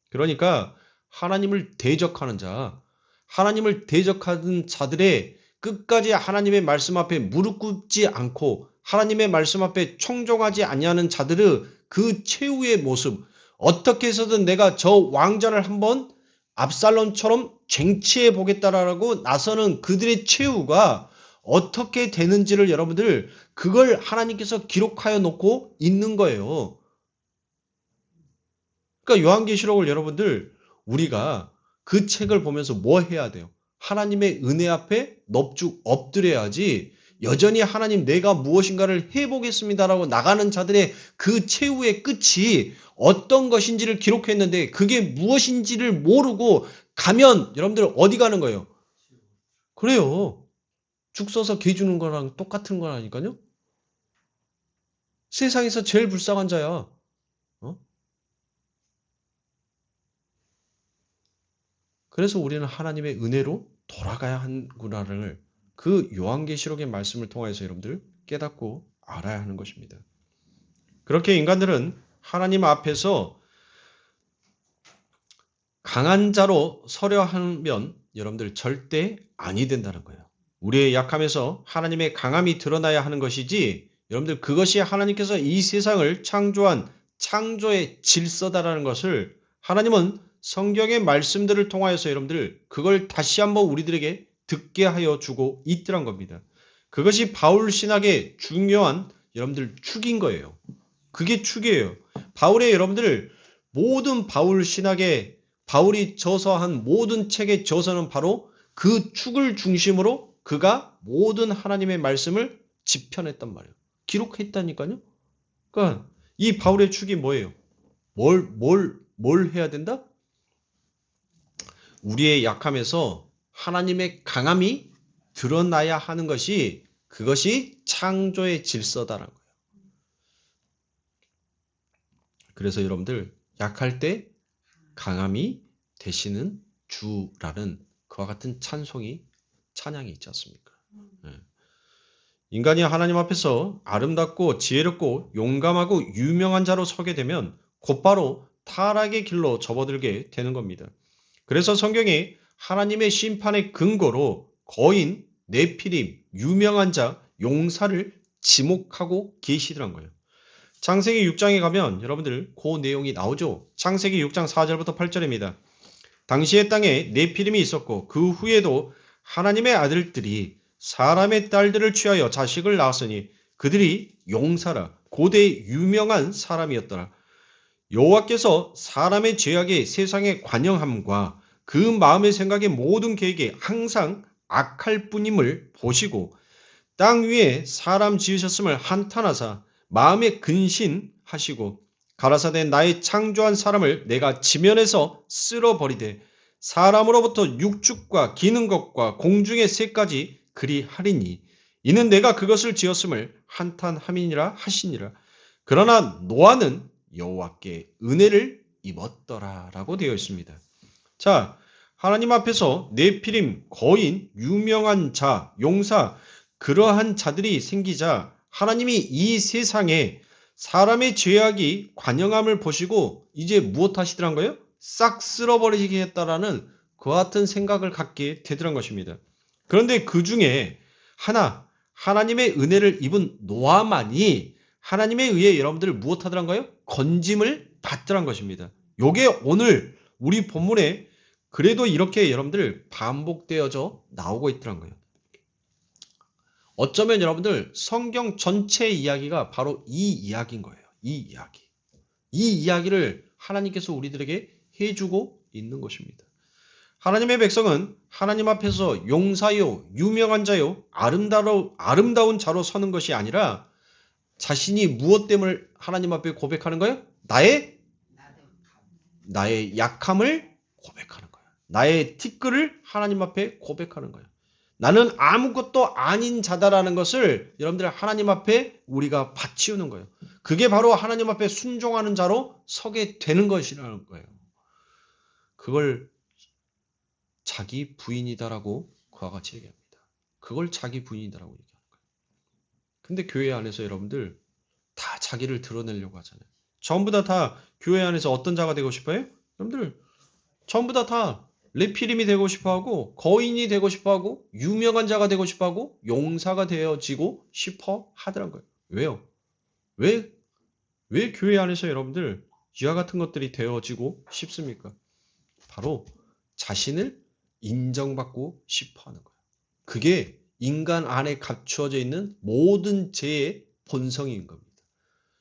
그러니까 하나님을 대적하는 자, 하나님을 대적하는 자들의 끝까지 하나님의 말씀 앞에 무릎 꿇지 않고 하나님의 말씀 앞에 청종하지 아니하는 자들의 그 최후의 모습, 어떻게 해서든 내가 저 왕자를 한번 압살롬처럼 쟁취해 보겠다라고 나서는 그들의 최후가 어떻게 되는지를 여러분들 그걸 하나님께서 기록하여 놓고 있는 거예요. 그러니까 요한계시록을 여러분들 우리가 그 책을 보면서 뭐 해야 돼요? 하나님의 은혜 앞에 넙죽 엎드려야지 여전히 하나님 내가 무엇인가를 해보겠습니다라고 나가는 자들의 그 최후의 끝이 어떤 것인지를 기록했는데 그게 무엇인지를 모르고 가면 여러분들 어디 가는 거예요? 그래요. 죽 써서 개 주는 거랑 똑같은 거라니까요. 세상에서 제일 불쌍한 자야. 그래서 우리는 하나님의 은혜로 돌아가야 하는구나를 그 요한계시록의 말씀을 통해서 여러분들 깨닫고 알아야 하는 것입니다. 그렇게 인간들은 하나님 앞에서 강한 자로 서려 하면 여러분들 절대 아니 된다는 거예요. 우리의 약함에서 하나님의 강함이 드러나야 하는 것이지 여러분들 그것이 하나님께서 이 세상을 창조한 창조의 질서다라는 것을 하나님은 성경의 말씀들을 통하여서 여러분들 그걸 다시 한번 우리들에게 듣게 하여 주고 있더란 겁니다. 그것이 바울 신학의 중요한 여러분들 축인 거예요. 그게 축이에요. 바울의 여러분들 모든 바울 신학의 바울이 저서한 모든 책의 저서는 바로 그 축을 중심으로 그가 모든 하나님의 말씀을 집현했단 말이에요. 기록했다니까요. 그러니까 이 바울의 축이 뭐예요? 뭘 해야 된다? 우리의 약함에서 하나님의 강함이 드러나야 하는 것이 그것이 창조의 질서다라는 거예요. 그래서 여러분들 약할 때 강함이 되시는 주라는 그와 같은 찬양이 있지 않습니까? 네. 인간이 하나님 앞에서 아름답고 지혜롭고 용감하고 유명한 자로 서게 되면 곧바로 타락의 길로 접어들게 되는 겁니다. 그래서 성경이 하나님의 심판의 근거로 거인, 네피림, 유명한 자, 용사를 지목하고 계시더란 거예요. 창세기 6장에 가면 여러분들 그 내용이 나오죠. 창세기 6장 4절부터 8절입니다. 당시의 땅에 네피림이 있었고 그 후에도 하나님의 아들들이 사람의 딸들을 취하여 자식을 낳았으니 그들이 용사라 고대 유명한 사람이었더라. 여호와께서 사람의 죄악에 세상의 관영함과 그 마음의 생각의 모든 계획에 항상 악할 뿐임을 보시고 땅 위에 사람 지으셨음을 한탄하사 마음에 근신하시고 가라사대 나의 창조한 사람을 내가 지면에서 쓸어버리되 사람으로부터 육축과 기는 것과 공중의 새까지 그리하리니 이는 내가 그것을 지었음을 한탄함이니라 하시니라. 그러나 노아는 여호와께 은혜를 입었더라 라고 되어 있습니다. 자, 하나님 앞에서 네피림, 거인, 유명한 자, 용사 그러한 자들이 생기자 하나님이 이 세상에 사람의 죄악이 관영함을 보시고 이제 무엇 하시더란 거예요? 싹 쓸어버리겠다라는 그와 같은 생각을 갖게 되더란 것입니다. 그런데 그 중에 하나님의 은혜를 입은 노아만이 하나님에 의해 여러분들을 무엇 하더란가요? 건짐을 받더란 것입니다. 요게 오늘 우리 본문에 그래도 이렇게 여러분들 반복되어져 나오고 있더란 거예요. 어쩌면 여러분들 성경 전체 이야기가 바로 이 이야기인 거예요. 이 이야기. 이 이야기를 하나님께서 우리들에게 해주고 있는 것입니다. 하나님의 백성은 하나님 앞에서 용사요, 유명한 자요, 아름다운 자로 서는 것이 아니라 자신이 무엇 때문에 하나님 앞에 고백하는 거예요? 나의 약함을 고백하는 거예요. 나의 티끌을 하나님 앞에 고백하는 거예요. 나는 아무것도 아닌 자다라는 것을 여러분들 하나님 앞에 우리가 바치우는 거예요. 그게 바로 하나님 앞에 순종하는 자로 서게 되는 것이라는 거예요. 그걸 자기 부인이다라고 그와 같이 얘기합니다. 그걸 자기 부인이다라고 얘기하는 거예요. 근데 교회 안에서 여러분들 다 자기를 드러내려고 하잖아요. 전부 다 교회 안에서 어떤 자가 되고 싶어요? 여러분들 전부 다 레피림이 되고 싶어하고 거인이 되고 싶어하고 유명한 자가 되고 싶어하고 용사가 되어지고 싶어 하더란 거예요. 왜요? 왜 교회 안에서 여러분들 이와 같은 것들이 되어지고 싶습니까? 바로 자신을 인정받고 싶어 하는 거예요. 그게 인간 안에 갖추어져 있는 모든 죄의 본성인 겁니다.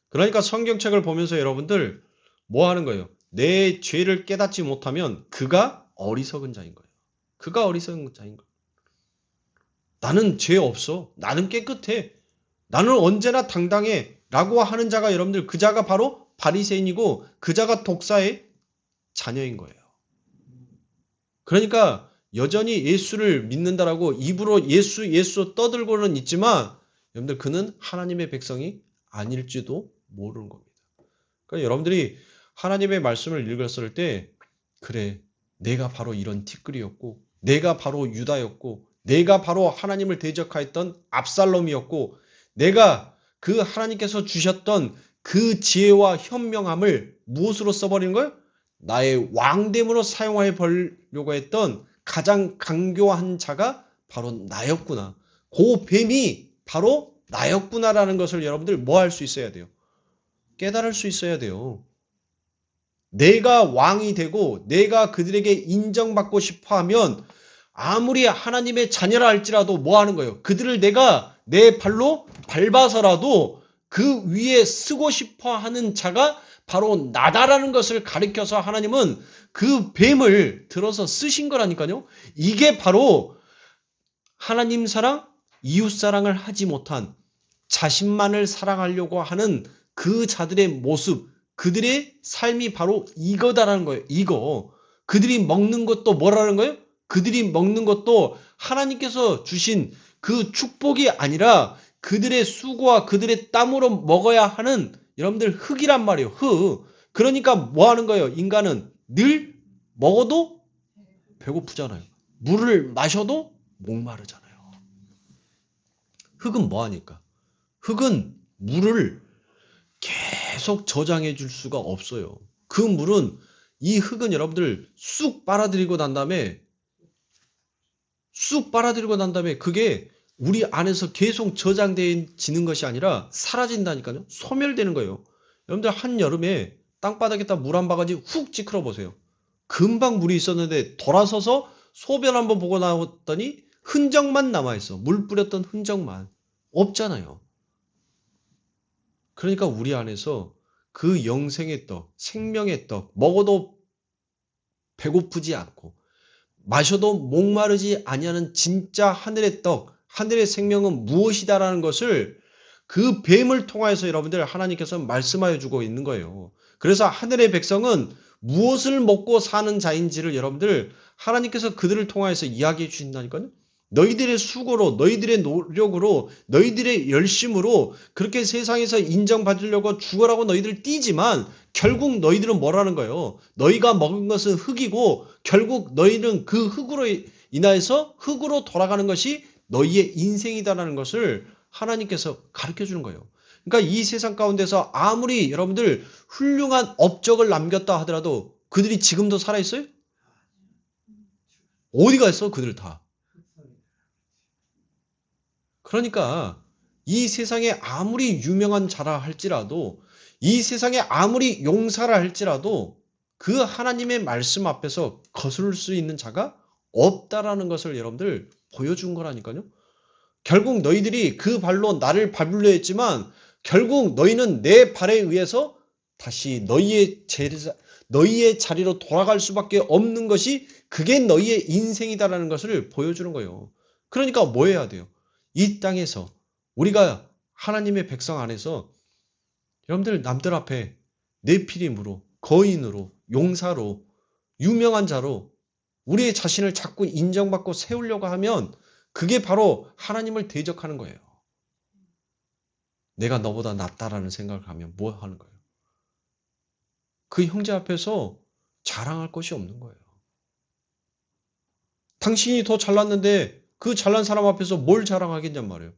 그러니까 성경책을 보면서 여러분들 뭐 하는 거예요? 내 죄를 깨닫지 못하면 그가 어리석은 자인 거예요. 그가 어리석은 자인 거예요. 나는 죄 없어. 나는 깨끗해. 나는 언제나 당당해. 라고 하는 자가 여러분들 그 자가 바로 바리새인이고 그 자가 독사의 자녀인 거예요. 그러니까 여전히 예수를 믿는다라고 입으로 예수 떠들고는 있지만 여러분들 그는 하나님의 백성이 아닐지도 모르는 겁니다. 그러니까 여러분들이 하나님의 말씀을 읽었을 때 그래 내가 바로 이런 티끌이었고 내가 바로 유다였고 내가 바로 하나님을 대적하였던 압살롬이었고 내가 그 하나님께서 주셨던 그 지혜와 현명함을 무엇으로 써버리는 거예요? 나의 왕됨으로 사용해 보려고 했던 가장 강교한 자가 바로 나였구나. 그 뱀이 바로 나였구나라는 것을 여러분들 뭐 할 수 있어야 돼요? 깨달을 수 있어야 돼요. 내가 왕이 되고 내가 그들에게 인정받고 싶어하면 아무리 하나님의 자녀라 할지라도 뭐 하는 거예요? 그들을 내가 내 발로 밟아서라도 그 위에 쓰고 싶어 하는 자가 바로 나다라는 것을 가리켜서 하나님은 그 뱀을 들어서 쓰신 거라니까요. 이게 바로 하나님 사랑, 이웃 사랑을 하지 못한 자신만을 사랑하려고 하는 그 자들의 모습, 그들의 삶이 바로 이거다라는 거예요. 이거. 그들이 먹는 것도 뭐라는 거예요? 그들이 먹는 것도 하나님께서 주신 그 축복이 아니라 그들의 수고와 그들의 땀으로 먹어야 하는 여러분들 흙이란 말이에요. 흙. 그러니까 뭐 하는 거예요? 인간은 늘 먹어도 배고프잖아요. 물을 마셔도 목마르잖아요. 흙은 뭐 하니까? 흙은 물을 계속 저장해 줄 수가 없어요. 그 물은 이 흙은 여러분들 쑥 빨아들이고 난 다음에 그게 우리 안에서 계속 저장되어지는 것이 아니라 사라진다니까요. 소멸되는 거예요. 여러분들 한여름에 땅바닥에다 물 한 바가지 훅 찌그러 보세요. 금방 물이 있었는데 돌아서서 소변 한번 보고 나왔더니 흔적만 남아있어. 물 뿌렸던 흔적만. 없잖아요. 그러니까 우리 안에서 그 영생의 떡, 생명의 떡, 먹어도 배고프지 않고 마셔도 목마르지 아니하는 진짜 하늘의 떡, 하늘의 생명은 무엇이다라는 것을 그 뱀을 통하여서 여러분들 하나님께서 말씀하여 주고 있는 거예요. 그래서 하늘의 백성은 무엇을 먹고 사는 자인지를 여러분들 하나님께서 그들을 통하여서 이야기해 주신다니까요. 너희들의 수고로, 너희들의 노력으로, 너희들의 열심으로 그렇게 세상에서 인정받으려고 죽어라고 너희들 뛰지만 결국 너희들은 뭐라는 거예요? 너희가 먹은 것은 흙이고 결국 너희는 그 흙으로 인하여서 흙으로 돌아가는 것이 너희의 인생이다라는 것을 하나님께서 가르쳐 주는 거예요. 그러니까 이 세상 가운데서 아무리 여러분들 훌륭한 업적을 남겼다 하더라도 그들이 지금도 살아있어요? 어디 갔어 그들 다? 그러니까 이 세상에 아무리 유명한 자라 할지라도 이 세상에 아무리 용사라 할지라도 그 하나님의 말씀 앞에서 거스를 수 있는 자가 없다라는 것을 여러분들 보여준 거라니까요. 결국 너희들이 그 발로 나를 밟으려 했지만 결국 너희는 내 발에 의해서 다시 너희의 자리로 돌아갈 수밖에 없는 것이 그게 너희의 인생이다라는 것을 보여주는 거예요. 그러니까 뭐 해야 돼요? 이 땅에서 우리가 하나님의 백성 안에서 여러분들 남들 앞에 네피림으로, 거인으로, 용사로, 유명한 자로 우리의 자신을 자꾸 인정받고 세우려고 하면 그게 바로 하나님을 대적하는 거예요. 내가 너보다 낫다라는 생각을 하면 뭐 하는 거예요? 그 형제 앞에서 자랑할 것이 없는 거예요. 당신이 더 잘났는데 그 잘난 사람 앞에서 뭘 자랑하겠냔 말이에요.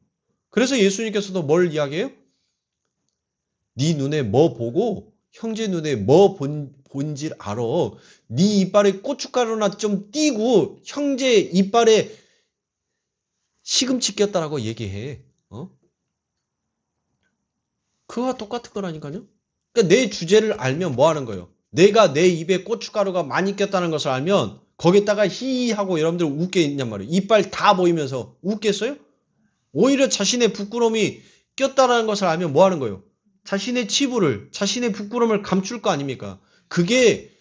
그래서 예수님께서도 뭘 이야기해요? 네 눈에 뭐 보고 형제 눈에 뭐 본질 알아. 네 이빨에 고춧가루나 좀 띄고 형제 이빨에 시금치 꼈다라고 얘기해. 그거와 똑같은 거라니까요. 그러니까 내 주제를 알면 뭐 하는 거예요? 내가 내 입에 고춧가루가 많이 꼈다는 것을 알면 거기다가 히하고 여러분들 웃겠냔 말이에요. 이빨 다 보이면서 웃겠어요? 오히려 자신의 부끄러움이 꼈다라는 것을 알면 뭐 하는 거예요? 자신의 치부를, 자신의 부끄러움을 감출 거 아닙니까? 그게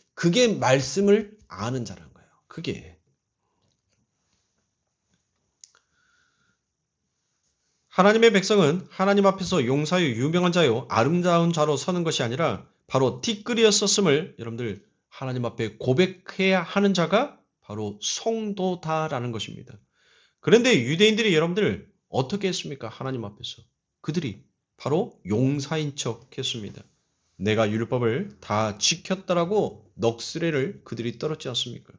말씀을 아는 자라는 거예요. 그게. 하나님의 백성은 하나님 앞에서 용사요, 유명한 자요, 아름다운 자로 서는 것이 아니라 바로 티끌이었었음을 여러분들 하나님 앞에 고백해야 하는 자가 바로 성도다라는 것입니다. 그런데 유대인들이 여러분들 어떻게 했습니까? 하나님 앞에서. 그들이 바로 용사인 척 했습니다. 내가 율법을 다 지켰다라고 넋으레를 그들이 떨었지 않습니까?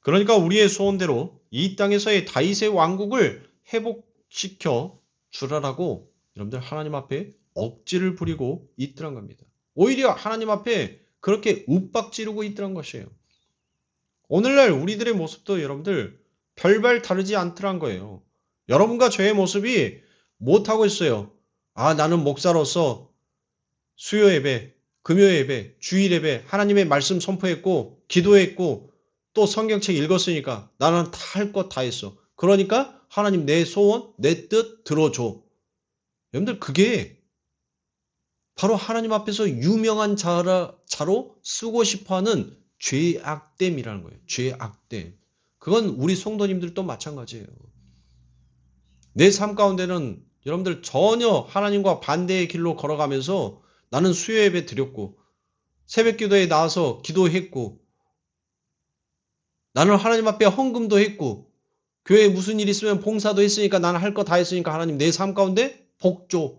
그러니까 우리의 소원대로 이 땅에서의 다윗의 왕국을 회복시켜 주라라고 여러분들 하나님 앞에 억지를 부리고 있더란 겁니다. 오히려 하나님 앞에 그렇게 윽박지르고 있더란 것이에요. 오늘날 우리들의 모습도 여러분들 별반 다르지 않더란 거예요. 여러분과 저의 모습이 못하고 있어요. 아, 나는 목사로서 수요 예배, 금요 예배, 주일 예배, 하나님의 말씀 선포했고, 기도했고, 또 성경책 읽었으니까 나는 다 할 것 다 했어. 그러니까 하나님 내 소원, 내 뜻 들어줘. 여러분들 그게 바로 하나님 앞에서 유명한 자로 쓰고 싶어하는 죄악됨이라는 거예요. 죄악됨. 그건 우리 성도님들도 마찬가지예요. 내 삶 가운데는 여러분들 전혀 하나님과 반대의 길로 걸어가면서 나는 수요 예배 드렸고 새벽 기도에 나와서 기도했고 나는 하나님 앞에 헌금도 했고 교회에 무슨 일 있으면 봉사도 했으니까 나는 할 거 다 했으니까 하나님 내 삶 가운데 복 줘.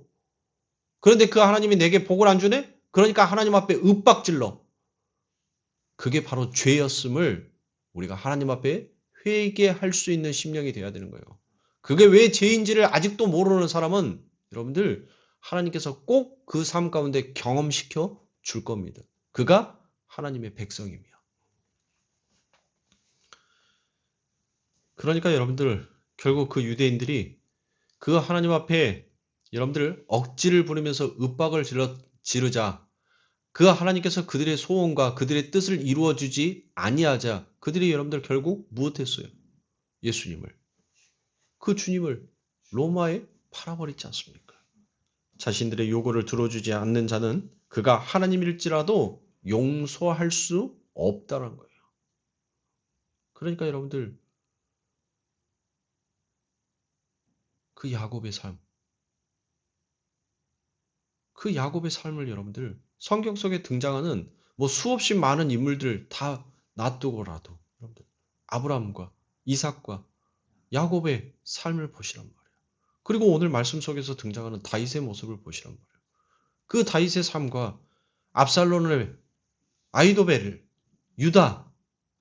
그런데 그 하나님이 내게 복을 안 주네? 그러니까 하나님 앞에 윽박질러. 그게 바로 죄였음을 우리가 하나님 앞에 회개할 수 있는 심령이 되어야 되는 거예요. 그게 왜 죄인지를 아직도 모르는 사람은 여러분들 하나님께서 꼭 그 삶 가운데 경험시켜 줄 겁니다. 그가 하나님의 백성이며. 그러니까 여러분들 결국 그 유대인들이 그 하나님 앞에 여러분들 억지를 부리면서 윽박을 지르자 그 하나님께서 그들의 소원과 그들의 뜻을 이루어주지 아니하자 그들이 여러분들 결국 무엇했어요? 예수님을. 그 주님을 로마에 팔아버리지 않습니까? 자신들의 요구를 들어주지 않는 자는 그가 하나님일지라도 용서할 수 없다는 거예요. 그러니까 여러분들 그 야곱의 삶, 그 야곱의 삶을 여러분들 성경 속에 등장하는 뭐 수없이 많은 인물들 다 놔두고라도 여러분들 아브라함과 이삭과 야곱의 삶을 보시란 말이에요. 그리고 오늘 말씀 속에서 등장하는 다윗의 모습을 보시란 말이에요. 그 다윗의 삶과 압살롬의 아히도벨, 유다,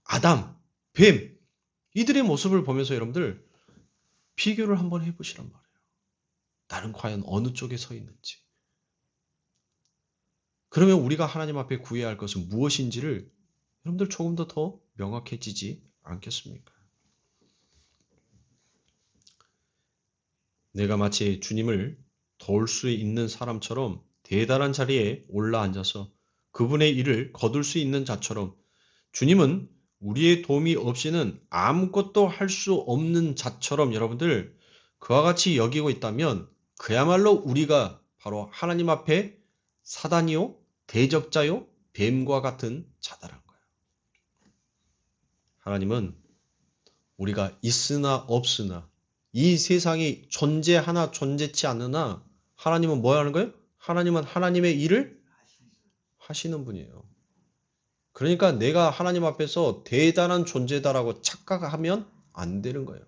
아담, 뱀 이들의 모습을 보면서 여러분들 비교를 한번 해보시란 말이에요. 나는 과연 어느 쪽에 서 있는지. 그러면 우리가 하나님 앞에 구해야 할 것은 무엇인지를 여러분들 조금 더 명확해지지 않겠습니까? 내가 마치 주님을 도울 수 있는 사람처럼 대단한 자리에 올라앉아서 그분의 일을 거둘 수 있는 자처럼 주님은 우리의 도움이 없이는 아무것도 할 수 없는 자처럼 여러분들 그와 같이 여기고 있다면 그야말로 우리가 바로 하나님 앞에 사단이요, 대적자요, 뱀과 같은 자다란 거예요. 하나님은 우리가 있으나 없으나 이 세상이 존재하나 존재치 않으나 하나님은 뭐 하는 거예요? 하나님은 하나님의 일을 하시는 분이에요. 그러니까 내가 하나님 앞에서 대단한 존재다라고 착각하면 안 되는 거예요.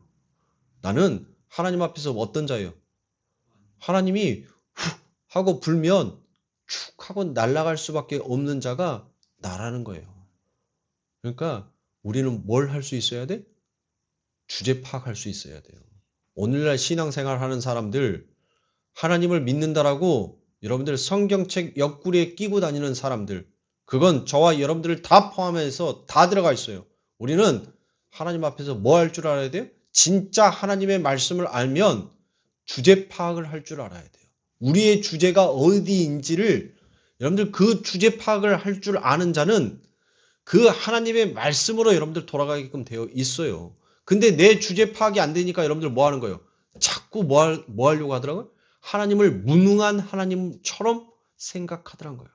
나는 하나님 앞에서 어떤 자예요? 하나님이 훅 하고 불면 축 하고 날아갈 수밖에 없는 자가 나라는 거예요. 그러니까 우리는 뭘 할 수 있어야 돼? 주제 파악할 수 있어야 돼요. 오늘날 신앙생활 하는 사람들 하나님을 믿는다라고 여러분들 성경책 옆구리에 끼고 다니는 사람들 그건 저와 여러분들을 다 포함해서 다 들어가 있어요. 우리는 하나님 앞에서 뭐 할 줄 알아야 돼요? 진짜 하나님의 말씀을 알면 주제 파악을 할 줄 알아야 돼요. 우리의 주제가 어디인지를 여러분들 그 주제 파악을 할 줄 아는 자는 그 하나님의 말씀으로 여러분들 돌아가게끔 되어 있어요. 근데 내 주제 파악이 안 되니까 여러분들 뭐 하는 거예요? 자꾸 뭐 하려고 하더라고요? 하나님을 무능한 하나님처럼 생각하더란 거예요.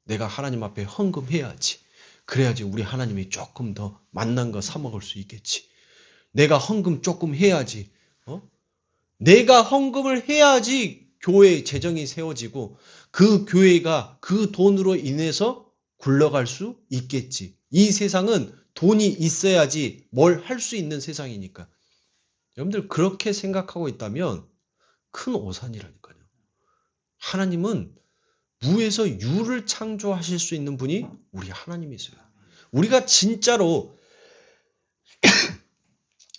내가 하나님 앞에 헌금해야지. 그래야지 우리 하나님이 조금 더 맛난 거 사 먹을 수 있겠지. 내가 헌금 조금 해야지. 내가 헌금을 해야지 교회 재정이 세워지고 그 교회가 그 돈으로 인해서 굴러갈 수 있겠지. 이 세상은 돈이 있어야지 뭘 할 수 있는 세상이니까. 여러분들 그렇게 생각하고 있다면 큰 오산이라니까요. 하나님은 무에서 유를 창조하실 수 있는 분이 우리 하나님이세요. 우리가 진짜로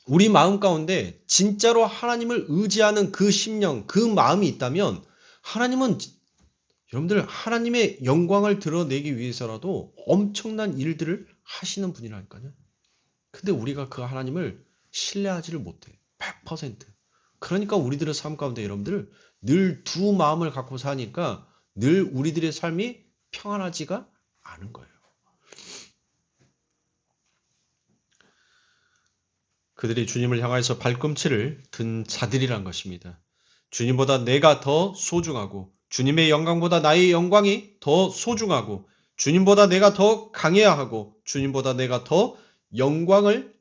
우리 마음 가운데 진짜로 하나님을 의지하는 그 심령, 그 마음이 있다면 하나님은 여러분들 하나님의 영광을 드러내기 위해서라도 엄청난 일들을 하시는 분이라니까요. 근데 우리가 그 하나님을 신뢰하지를 못해. 100%. 그러니까 우리들의 삶 가운데 여러분들 늘 두 마음을 갖고 사니까 늘 우리들의 삶이 평안하지가 않은 거예요. 그들이 주님을 향해서 발꿈치를 든 자들이란 것입니다. 주님보다 내가 더 소중하고 주님의 영광보다 나의 영광이 더 소중하고 주님보다 내가 더 강해야 하고 주님보다 내가 더 영광을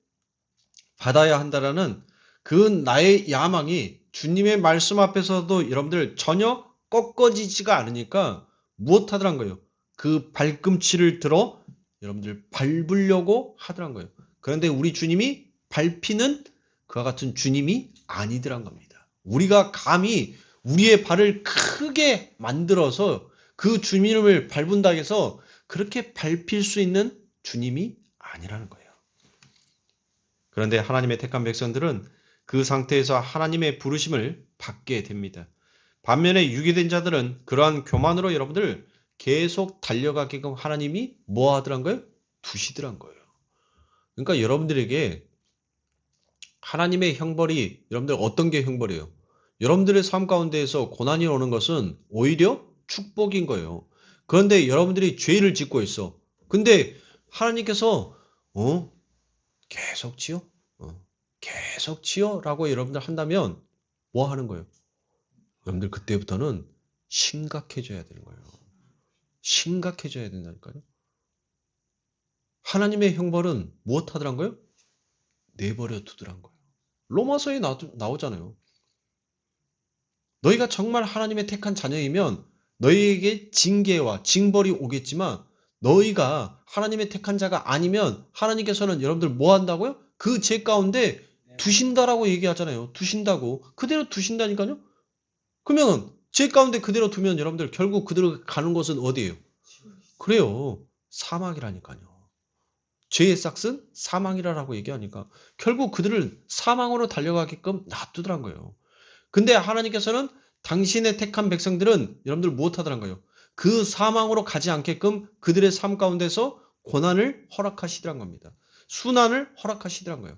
받아야 한다라는 그 나의 야망이 주님의 말씀 앞에서도 여러분들 전혀 꺾어지지가 않으니까 무엇하더란 거예요? 그 발꿈치를 들어 여러분들 밟으려고 하더란 거예요. 그런데 우리 주님이 밟히는 그와 같은 주님이 아니더란 겁니다. 우리가 감히 우리의 발을 크게 만들어서 그 주님을 밟은다 해서 그렇게 밟힐 수 있는 주님이 아니라는 거예요. 그런데 하나님의 택한 백성들은 그 상태에서 하나님의 부르심을 받게 됩니다. 반면에 유기된 자들은 그러한 교만으로 여러분들 계속 달려가게끔 하나님이 뭐 하더란 거예요? 두시더란 거예요. 그러니까 여러분들에게 하나님의 형벌이 여러분들 어떤 게 형벌이에요? 여러분들의 삶 가운데에서 고난이 오는 것은 오히려 축복인 거예요. 그런데 여러분들이 죄를 짓고 있어. 근데 하나님께서 계속 지어? 계속 지어? 라고 여러분들 한다면 뭐 하는 거예요? 여러분들 그때부터는 심각해져야 되는 거예요. 심각해져야 된다니까요. 하나님의 형벌은 무엇 하더란 거예요? 내버려 두더란 거예요. 로마서에 나오잖아요. 너희가 정말 하나님의 택한 자녀이면 너희에게 징계와 징벌이 오겠지만 너희가 하나님의 택한 자가 아니면 하나님께서는 여러분들 뭐 한다고요? 그 죄 가운데 두신다라고 얘기하잖아요. 두신다고. 그대로 두신다니까요. 그러면 죄 가운데 그대로 두면 여러분들 결국 그대로 가는 곳은 어디예요? 그래요. 사망이라니까요. 죄의 싹은 사망이라고 얘기하니까 결국 그들을 사망으로 달려가게끔 놔두더란 거예요. 근데 하나님께서는 당신의 택한 백성들은 여러분들 무엇하더란 거예요? 그 사망으로 가지 않게끔 그들의 삶 가운데서 고난을 허락하시더란 겁니다. 순환을 허락하시더란 거예요.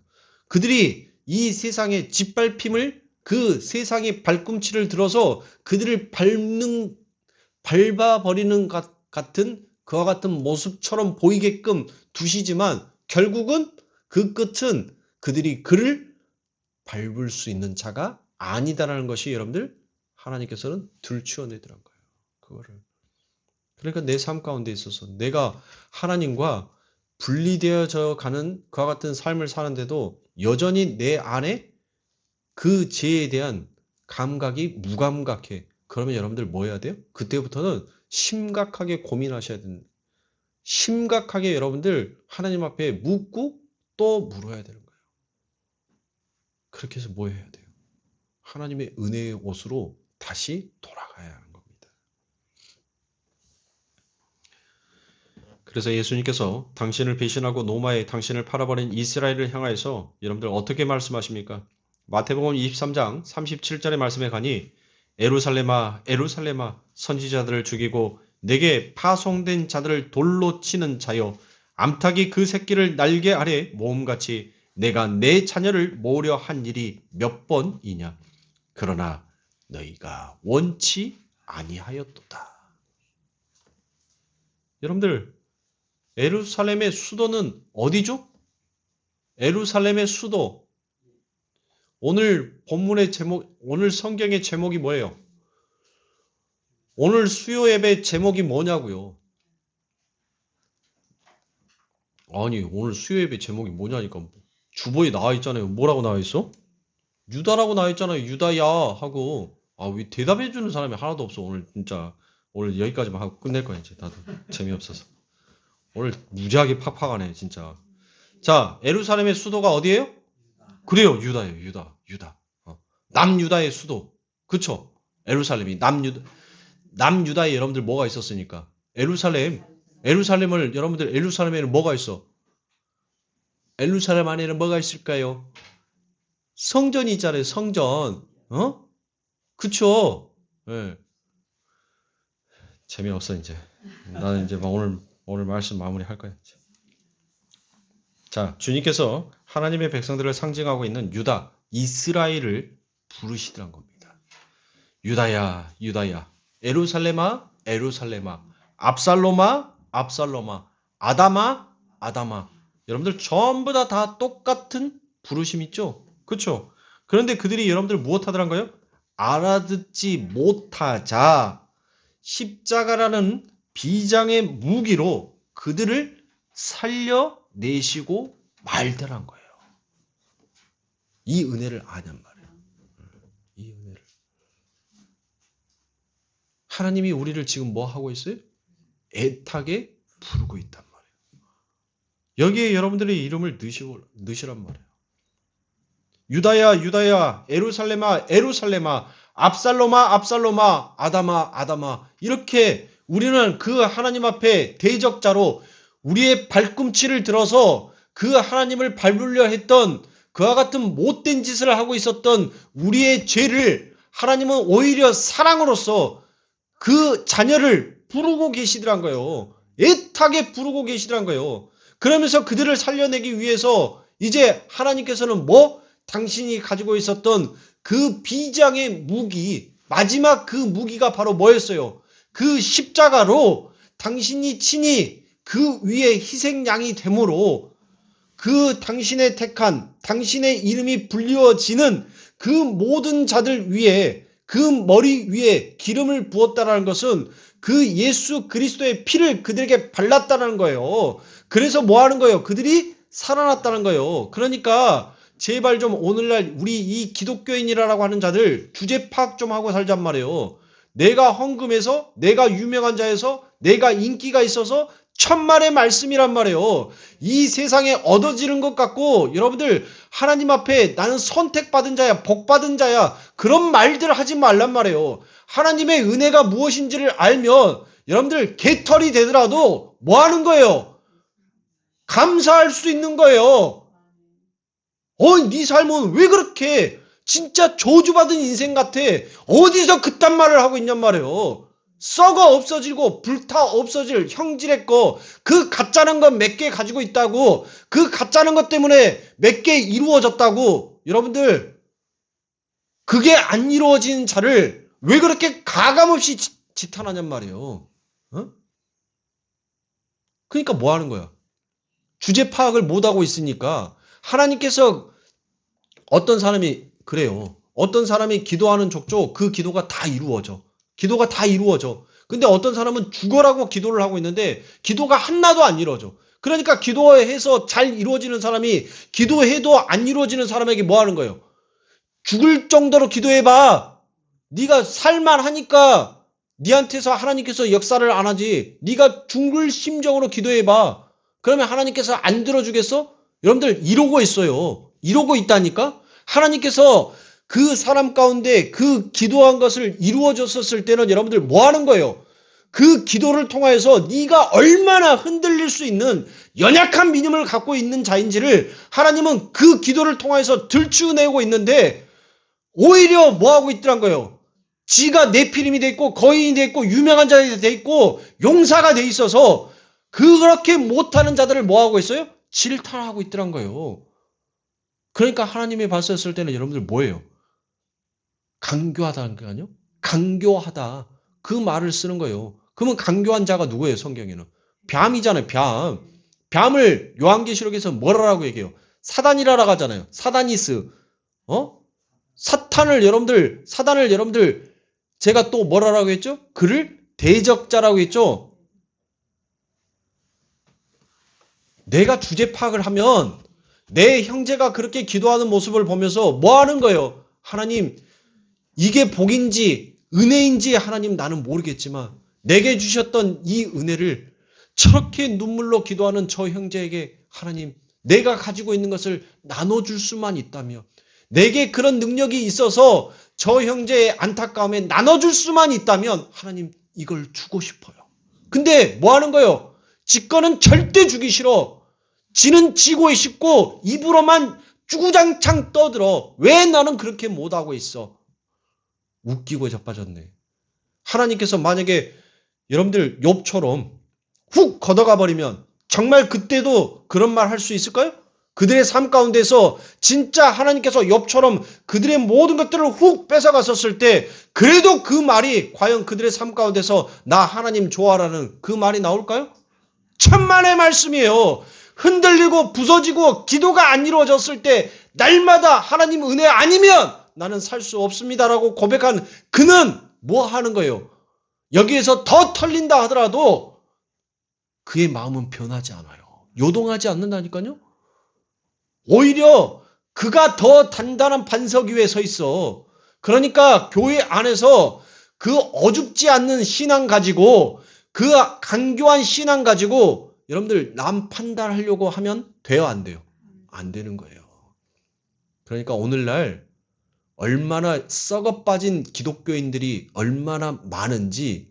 그들이 이 세상의 짓밟힘을 그 세상의 발꿈치를 들어서 그들을 밟아버리는 같은 그와 같은 모습처럼 보이게끔 두시지만 결국은 그 끝은 그들이 그를 밟을 수 있는 자가 아니다라는 것이 여러분들 하나님께서는 들추어내더란 거예요. 그거를. 그러니까 내 삶 가운데 있어서 내가 하나님과 분리되어져 가는 그와 같은 삶을 사는데도 여전히 내 안에 그 죄에 대한 감각이 무감각해. 그러면 여러분들 뭐 해야 돼요? 그때부터는 심각하게 고민하셔야 됩니다. 심각하게 여러분들 하나님 앞에 묻고 또 물어야 되는 거예요. 그렇게 해서 뭐 해야 돼요? 하나님의 은혜의 옷으로 다시 돌아가야 하는 겁니다. 그래서 예수님께서 당신을 배신하고 노마에 당신을 팔아버린 이스라엘을 향하여서 여러분들 어떻게 말씀하십니까? 마태복음 23장 37절의 말씀에 가니 에루살렘아 에루살렘아 선지자들을 죽이고 내게 파송된 자들을 돌로 치는 자여 암탉이 그 새끼를 날개 아래 모음같이 내가 내 자녀를 모으려 한 일이 몇 번이냐. 그러나 너희가 원치 아니하였도다. 여러분들 에루살렘의 수도는 어디죠? 에루살렘의 수도. 오늘 본문의 제목, 오늘 성경의 제목이 뭐예요? 오늘 수요 예배 제목이 뭐냐고요? 아니 오늘 수요 예배 제목이 뭐냐니까 주보에 나와 있잖아요. 뭐라고 나와 있어? 유다라고 나와 있잖아요. 유다야 하고 왜 대답해 주는 사람이 하나도 없어. 오늘 진짜 오늘 여기까지만 하고 끝낼 거야 이제. 나도 재미없어서. 오늘 무지하게 팍팍하네 진짜. 자, 예루살렘의 수도가 어디예요? 그래요. 유다예요. 유다. 남유다의 수도. 그쵸? 예루살렘이 남유다에 여러분들 뭐가 있었으니까. 예루살렘을 여러분들 예루살렘에는 뭐가 있어? 예루살렘 안에는 뭐가 있을까요? 성전이 있잖아요. 성전. 그쵸? 네. 재미없어 이제. 나는 이제 막 오늘 말씀 마무리할 거야. 이제. 자, 주님께서 하나님의 백성들을 상징하고 있는 유다, 이스라엘을 부르시더란 겁니다. 유다야, 유다야. 에루살렘아, 에루살렘아. 압살롬아, 압살롬아. 아담아, 아담아. 여러분들 전부 다 똑같은 부르심 있죠? 그렇죠? 그런데 그들이 여러분들 무엇 하더란가요? 알아듣지 못하자 십자가라는 비장의 무기로 그들을 살려내시고 말더란 거예요. 이 은혜를 아냔 말이에요. 이 은혜를. 하나님이 우리를 지금 뭐 하고 있어요? 애타게 부르고 있단 말이에요. 여기에 여러분들의 이름을 넣으시란 말이에요. 유다야, 유다야, 에루살렘아, 에루살렘아, 압살롬아, 압살롬아, 아담아, 아담아. 이렇게 우리는 그 하나님 앞에 대적자로 우리의 발꿈치를 들어서 그 하나님을 밟으려 했던 그와 같은 못된 짓을 하고 있었던 우리의 죄를 하나님은 오히려 사랑으로서 그 자녀를 부르고 계시더란 거예요. 애타게 부르고 계시더란 거예요. 그러면서 그들을 살려내기 위해서 이제 하나님께서는 뭐? 당신이 가지고 있었던 그 비장의 무기, 마지막 그 무기가 바로 뭐였어요? 그 십자가로 당신이 친히 그 위에 희생양이 되므로 그 당신의 택한, 당신의 이름이 불리워지는 그 모든 자들 위에, 그 머리 위에 기름을 부었다는 것은 그 예수 그리스도의 피를 그들에게 발랐다는 거예요. 그래서 뭐 하는 거예요? 그들이 살아났다는 거예요. 그러니까 제발 좀 오늘날 우리 이 기독교인이라고 하는 자들 주제 파악 좀 하고 살잔 말이에요. 내가 헌금해서, 내가 유명한 자에서, 내가 인기가 있어서 천만의 말씀이란 말이에요. 이 세상에 얻어지는 것 같고 여러분들 하나님 앞에 나는 선택받은 자야, 복받은 자야 그런 말들 하지 말란 말이에요. 하나님의 은혜가 무엇인지를 알면 여러분들 개털이 되더라도 뭐 하는 거예요? 감사할 수 있는 거예요. 네 삶은 왜 그렇게 진짜 저주받은 인생 같아? 어디서 그딴 말을 하고 있냔 말이에요. 썩어 없어지고 불타 없어질 형질의 거, 그 가짜는 것 몇 개 가지고 있다고, 그 가짜는 것 때문에 몇 개 이루어졌다고. 여러분들 그게 안 이루어진 자를 왜 그렇게 가감없이 지탄하냔 말이에요. 어? 그러니까 뭐 하는 거야? 주제 파악을 못하고 있으니까 하나님께서 어떤 사람이 그래요. 어떤 사람이 기도하는 족족 그 기도가 다 이루어져. 기도가 다 이루어져. 근데 어떤 사람은 죽어라고 기도를 하고 있는데 기도가 하나도 안 이루어져. 그러니까 기도해서 잘 이루어지는 사람이 기도해도 안 이루어지는 사람에게 뭐 하는 거예요? 죽을 정도로 기도해봐. 네가 살만하니까 네한테서 하나님께서 역사를 안 하지. 네가 죽을 심정으로 기도해봐. 그러면 하나님께서 안 들어주겠어? 여러분들 이러고 있어요. 이러고 있다니까? 하나님께서 그 사람 가운데 그 기도한 것을 이루어졌었을 때는 여러분들 뭐 하는 거예요? 그 기도를 통하여서 네가 얼마나 흔들릴 수 있는 연약한 믿음을 갖고 있는 자인지를 하나님은 그 기도를 통하여서 들추어내고 있는데 오히려 뭐 하고 있더란 거예요? 지가 네피림이 돼 있고 거인이 돼 있고 유명한 자들이 돼 있고 용사가 돼 있어서 그렇게 못하는 자들을 뭐 하고 있어요? 질타하고 있더란 거예요. 그러니까 하나님이 봤었을 때는 여러분들 뭐예요? 강교하다는 게 아니요? 강교하다. 그 말을 쓰는 거예요. 그러면 강교한 자가 누구예요? 성경에는. 뱀이잖아요. 뱀. 뱀을 요한계시록에서 뭐라고 얘기해요? 사단이라고 하잖아요. 사다니스. 사단을 여러분들 제가 또 뭐라고 했죠? 그를 대적자라고 했죠? 내가 주제 파악을 하면 내 형제가 그렇게 기도하는 모습을 보면서 뭐 하는 거예요? 하나님, 이게 복인지 은혜인지 하나님 나는 모르겠지만 내게 주셨던 이 은혜를 저렇게 눈물로 기도하는 저 형제에게 하나님 내가 가지고 있는 것을 나눠줄 수만 있다면 내게 그런 능력이 있어서 저 형제의 안타까움에 나눠줄 수만 있다면 하나님 이걸 주고 싶어요. 근데 뭐 하는 거예요? 지 거는 절대 주기 싫어. 지는 지고 싶고 입으로만 주구장창 떠들어. 왜 나는 그렇게 못하고 있어? 웃기고 자빠졌네. 하나님께서 만약에 여러분들 욥처럼 훅 걷어가 버리면 정말 그때도 그런 말 할 수 있을까요? 그들의 삶 가운데서 진짜 하나님께서 욥처럼 그들의 모든 것들을 훅 뺏어갔었을 때 그래도 그 말이 과연 그들의 삶 가운데서 나 하나님 좋아라는 그 말이 나올까요? 천만의 말씀이에요. 흔들리고 부서지고 기도가 안 이루어졌을 때 날마다 하나님 은혜 아니면 나는 살 수 없습니다라고 고백한 그는 뭐 하는 거예요? 여기에서 더 털린다 하더라도 그의 마음은 변하지 않아요. 요동하지 않는다니까요. 오히려 그가 더 단단한 반석 위에 서 있어. 그러니까 교회 안에서 그 어줍지 않는 신앙 가지고 그 간교한 신앙 가지고 여러분들 남 판단하려고 하면 돼요, 안 돼요? 안 되는 거예요. 그러니까 오늘날 얼마나 썩어 빠진 기독교인들이 얼마나 많은지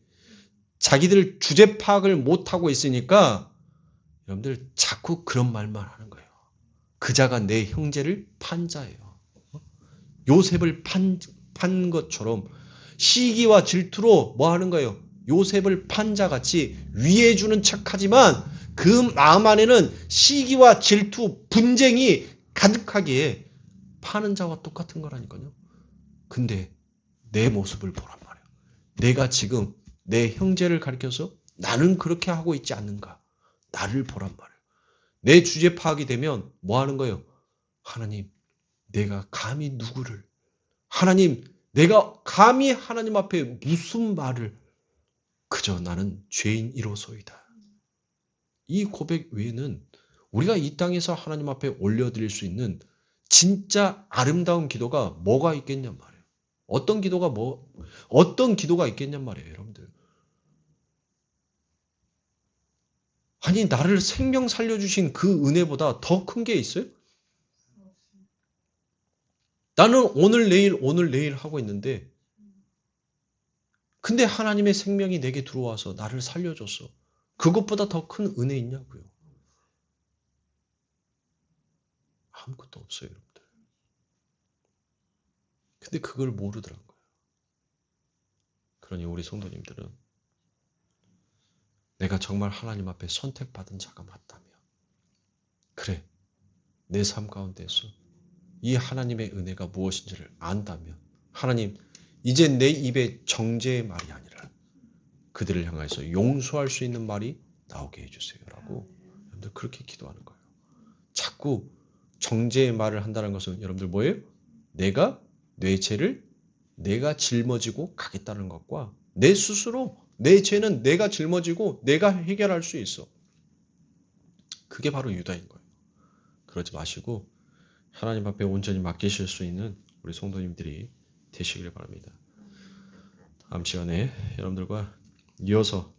자기들 주제 파악을 못하고 있으니까 여러분들 자꾸 그런 말만 하는 거예요. 그자가 내 형제를 판 자예요. 요셉을 판 것처럼 시기와 질투로 뭐 하는 거예요? 요셉을 판 자같이 위해 주는 척하지만 그 마음 안에는 시기와 질투, 분쟁이 가득하기에 파는 자와 똑같은 거라니까요. 근데 내 모습을 보란 말이에요. 내가 지금 내 형제를 가리켜서 나는 그렇게 하고 있지 않는가? 나를 보란 말이에요. 내 주제 파악이 되면 뭐 하는 거예요? 하나님, 내가 감히 누구를? 하나님, 내가 감히 하나님 앞에 무슨 말을? 그저 나는 죄인이로소이다. 이 고백 외에는 우리가 이 땅에서 하나님 앞에 올려드릴 수 있는 진짜 아름다운 기도가 뭐가 있겠냔 말이에요. 어떤 기도가 있겠냔 말이에요, 여러분들. 아니, 나를 생명 살려주신 그 은혜보다 더 큰 게 있어요? 나는 오늘 내일 하고 있는데, 근데 하나님의 생명이 내게 들어와서 나를 살려줬어. 그것보다 더 큰 은혜 있냐고요. 아무것도 없어요, 여러분들. 근데 그걸 모르더란 거예요. 그러니 우리 성도님들은 내가 정말 하나님 앞에 선택받은 자가 맞다면, 그래, 내 삶 가운데서 이 하나님의 은혜가 무엇인지를 안다면, 하나님, 이제 내 입에 정죄의 말이 아니라 그들을 향해서 용서할 수 있는 말이 나오게 해주세요. 라고 여러분들 그렇게 기도하는 거예요. 자꾸 정죄의 말을 한다는 것은 여러분들 뭐예요? 내가 내 죄를 내가 짊어지고 가겠다는 것과 내 스스로 내 죄는 내가 짊어지고 내가 해결할 수 있어. 그게 바로 유다인 거예요. 그러지 마시고 하나님 앞에 온전히 맡기실 수 있는 우리 성도님들이 되시길 바랍니다. 다음 시간에 여러분들과 이어서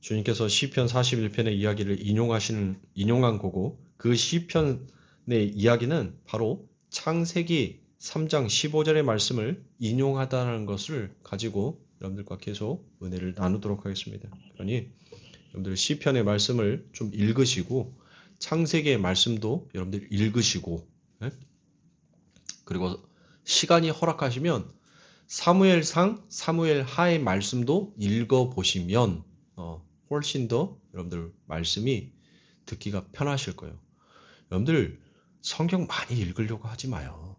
주님께서 시편 41편의 이야기를 인용한 거고, 그 시편의 이야기는 바로 창세기 3장 15절의 말씀을 인용하다는 것을 가지고 여러분들과 계속 은혜를 나누도록 하겠습니다. 그러니 여러분들 시편의 말씀을 좀 읽으시고 창세기의 말씀도 여러분들 읽으시고, 그리고 시간이 허락하시면 사무엘상, 사무엘하의 말씀도 읽어보시면 훨씬 더 여러분들 말씀이 듣기가 편하실 거예요. 여러분들 성경 많이 읽으려고 하지 마요.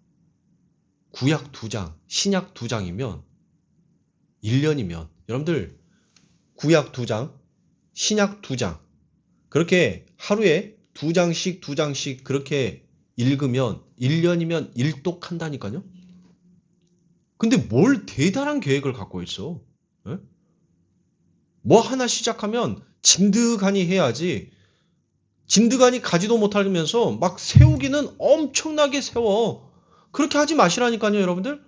구약 2장, 신약 2장이면 1년이면 여러분들 구약 2장, 신약 2장 그렇게 하루에 2장씩 그렇게 읽으면 1년이면 일독한다니까요. 근데 뭘 대단한 계획을 갖고 있어. 에? 뭐 하나 시작하면 진득하니 해야지. 진득하니 가지도 못하면서 막 세우기는 엄청나게 세워. 그렇게 하지 마시라니까요, 여러분들.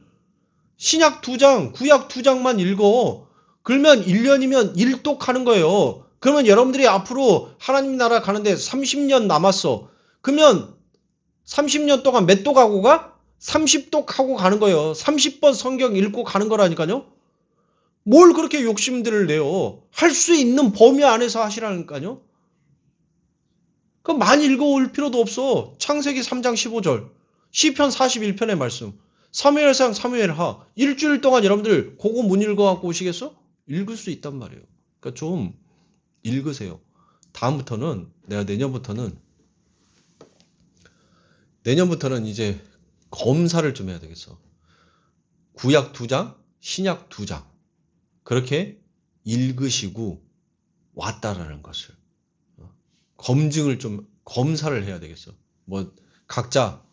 신약 2장, 구약 2장만 읽어. 그러면 1년이면 일독하는 거예요. 그러면 여러분들이 앞으로 하나님 나라 가는데 30년 남았어. 그러면 30년 동안 몇 독 하고 가? 30독 하고 가는 거예요. 30번 성경 읽고 가는 거라니까요. 뭘 그렇게 욕심들을 내요. 할 수 있는 범위 안에서 하시라니까요. 그럼 많이 읽어올 필요도 없어. 창세기 3장 15절, 시편 41편의 말씀, 사무엘상, 사무엘하. 일주일 동안 여러분들 그거 못 읽어갖고 오시겠어? 읽을 수 있단 말이에요. 그러니까 좀 읽으세요. 다음부터는 내가 내년부터는 이제 검사를 좀 해야 되겠어. 구약 2장, 신약 2장 그렇게 읽으시고 왔다라는 것을 검사를 해야 되겠어. 뭐 각자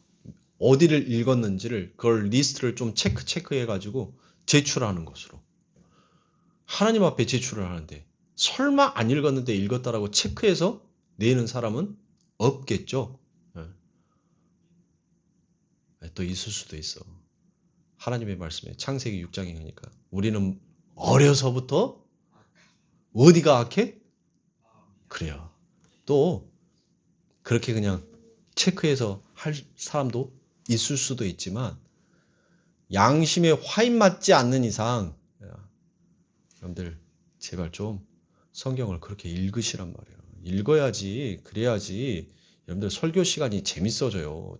어디를 읽었는지를 그걸 리스트를 좀 체크해 가지고 제출하는 것으로 하나님 앞에 제출을 하는데 설마 안 읽었는데 읽었다라고 체크해서 내는 사람은 없겠죠. 또 있을 수도 있어. 하나님의 말씀에 창세기 6장에 가니까 우리는 어려서부터 어디가 악해? 그래요. 또 그렇게 그냥 체크해서 할 사람도 있을 수도 있지만 양심에 화인 맞지 않는 이상 여러분들 제발 좀 성경을 그렇게 읽으시란 말이에요. 읽어야지 그래야지 여러분들 설교 시간이 재밌어져요.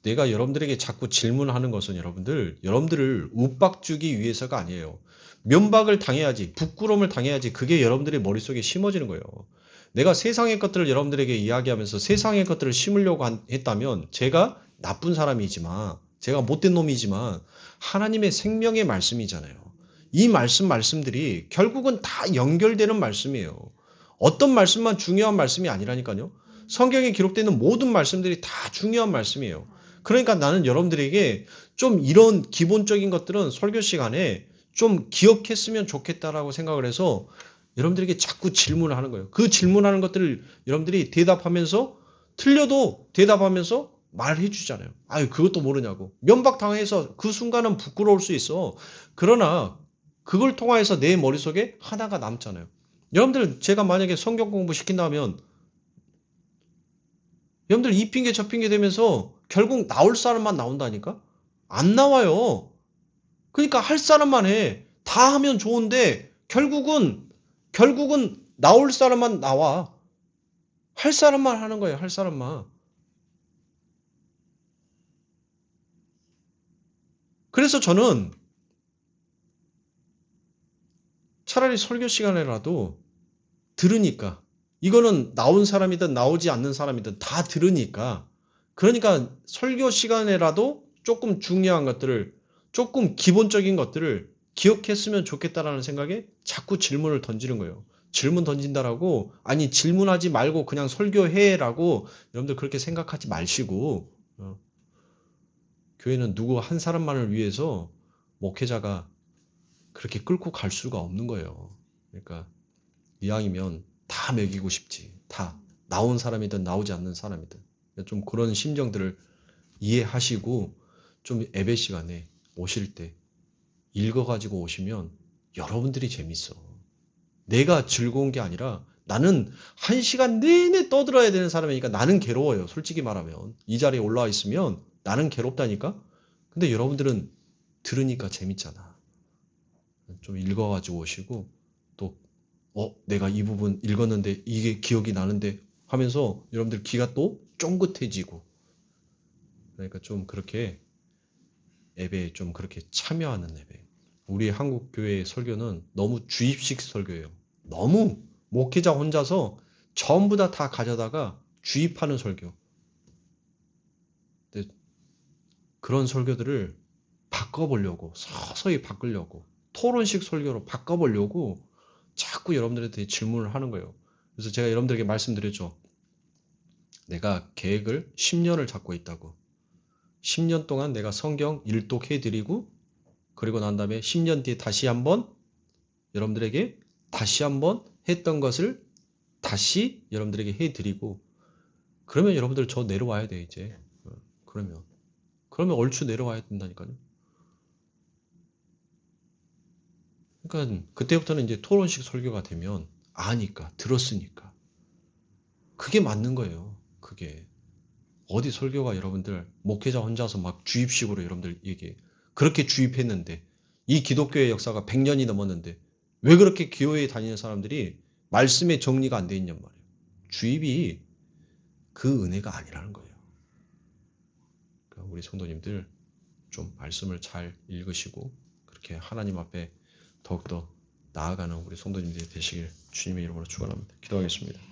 내가 여러분들에게 자꾸 질문하는 것은 여러분들을 윽박주기 위해서가 아니에요. 면박을 당해야지, 부끄러움을 당해야지 그게 여러분들의 머릿속에 심어지는 거예요. 내가 세상의 것들을 여러분들에게 이야기하면서 세상의 것들을 심으려고 했다면 제가 나쁜 사람이지만, 제가 못된 놈이지만 하나님의 생명의 말씀이잖아요. 이 말씀들이 결국은 다 연결되는 말씀이에요. 어떤 말씀만 중요한 말씀이 아니라니까요. 성경에 기록되는 모든 말씀들이 다 중요한 말씀이에요. 그러니까 나는 여러분들에게 좀 이런 기본적인 것들은 설교 시간에 좀 기억했으면 좋겠다라고 생각을 해서 여러분들에게 자꾸 질문을 하는 거예요. 그 질문하는 것들을 여러분들이 대답하면서 틀려도 대답하면서 말해 주잖아요. 아유, 그것도 모르냐고. 면박당해서 그 순간은 부끄러울 수 있어. 그러나 그걸 통해서 내 머릿속에 하나가 남잖아요. 여러분들 제가 만약에 성경 공부 시킨다면 여러분들 이 핑계 저 핑계 대면서 결국 나올 사람만 나온다니까? 안 나와요. 그러니까 할 사람만 해. 다 하면 좋은데 결국은 나올 사람만 나와. 할 사람만 하는 거예요. 할 사람만. 그래서 저는 차라리 설교 시간에라도 들으니까 이거는 나온 사람이든 나오지 않는 사람이든 다 들으니까 그러니까 설교 시간에라도 조금 중요한 것들을 조금 기본적인 것들을 기억했으면 좋겠다라는 생각에 자꾸 질문을 던지는 거예요. 질문 던진다라고 아니 질문하지 말고 그냥 설교해라고 여러분들 그렇게 생각하지 마시고 교회는 누구 한 사람만을 위해서 목회자가 그렇게 끌고 갈 수가 없는 거예요. 그러니까 이왕이면 다 먹이고 싶지. 다. 나온 사람이든 나오지 않는 사람이든. 좀 그런 심정들을 이해하시고 좀 예배 시간에 오실 때 읽어가지고 오시면 여러분들이 재밌어. 내가 즐거운 게 아니라 나는 1시간 내내 떠들어야 되는 사람이니까 나는 괴로워요. 솔직히 말하면. 이 자리에 올라와 있으면 나는 괴롭다니까? 근데 여러분들은 들으니까 재밌잖아. 좀 읽어가지고 오시고 또 내가 이 부분 읽었는데 이게 기억이 나는데 하면서 여러분들 귀가 또 쫑긋해지고 그러니까 좀 그렇게 예배에 좀 그렇게 참여하는 예배. 우리 한국 교회의 설교는 너무 주입식 설교예요. 너무 목회자 혼자서 전부 다 가져다가 주입하는 설교. 근데 그런 설교들을 바꿔보려고 서서히 바꾸려고 토론식 설교로 바꿔보려고 자꾸 여러분들한테 질문을 하는 거예요. 그래서 제가 여러분들에게 말씀드렸죠. 내가 계획을 10년을 잡고 있다고. 10년 동안 내가 성경 일독해드리고 그리고 난 다음에 10년 뒤에 다시 한번 여러분들에게 다시 한번 했던 것을 다시 여러분들에게 해드리고 그러면 여러분들 저 내려와야 돼 이제. 그러면 얼추 내려와야 된다니까요. 그러니까 그때부터는 이제 토론식 설교가 되면 아니까 들었으니까 그게 맞는 거예요. 그게 어디 설교가 여러분들 목회자 혼자서 막 주입식으로 여러분들 얘기해. 그렇게 주입했는데 이 기독교의 역사가 100년이 넘었는데 왜 그렇게 교회에 다니는 사람들이 말씀의 정리가 안 돼 있냔 말이에요. 주입이 그 은혜가 아니라는 거예요. 그러니까 우리 성도님들 좀 말씀을 잘 읽으시고 그렇게 하나님 앞에 더욱더 나아가는 우리 성도님들이 되시길 주님의 이름으로 축원합니다. 기도하겠습니다.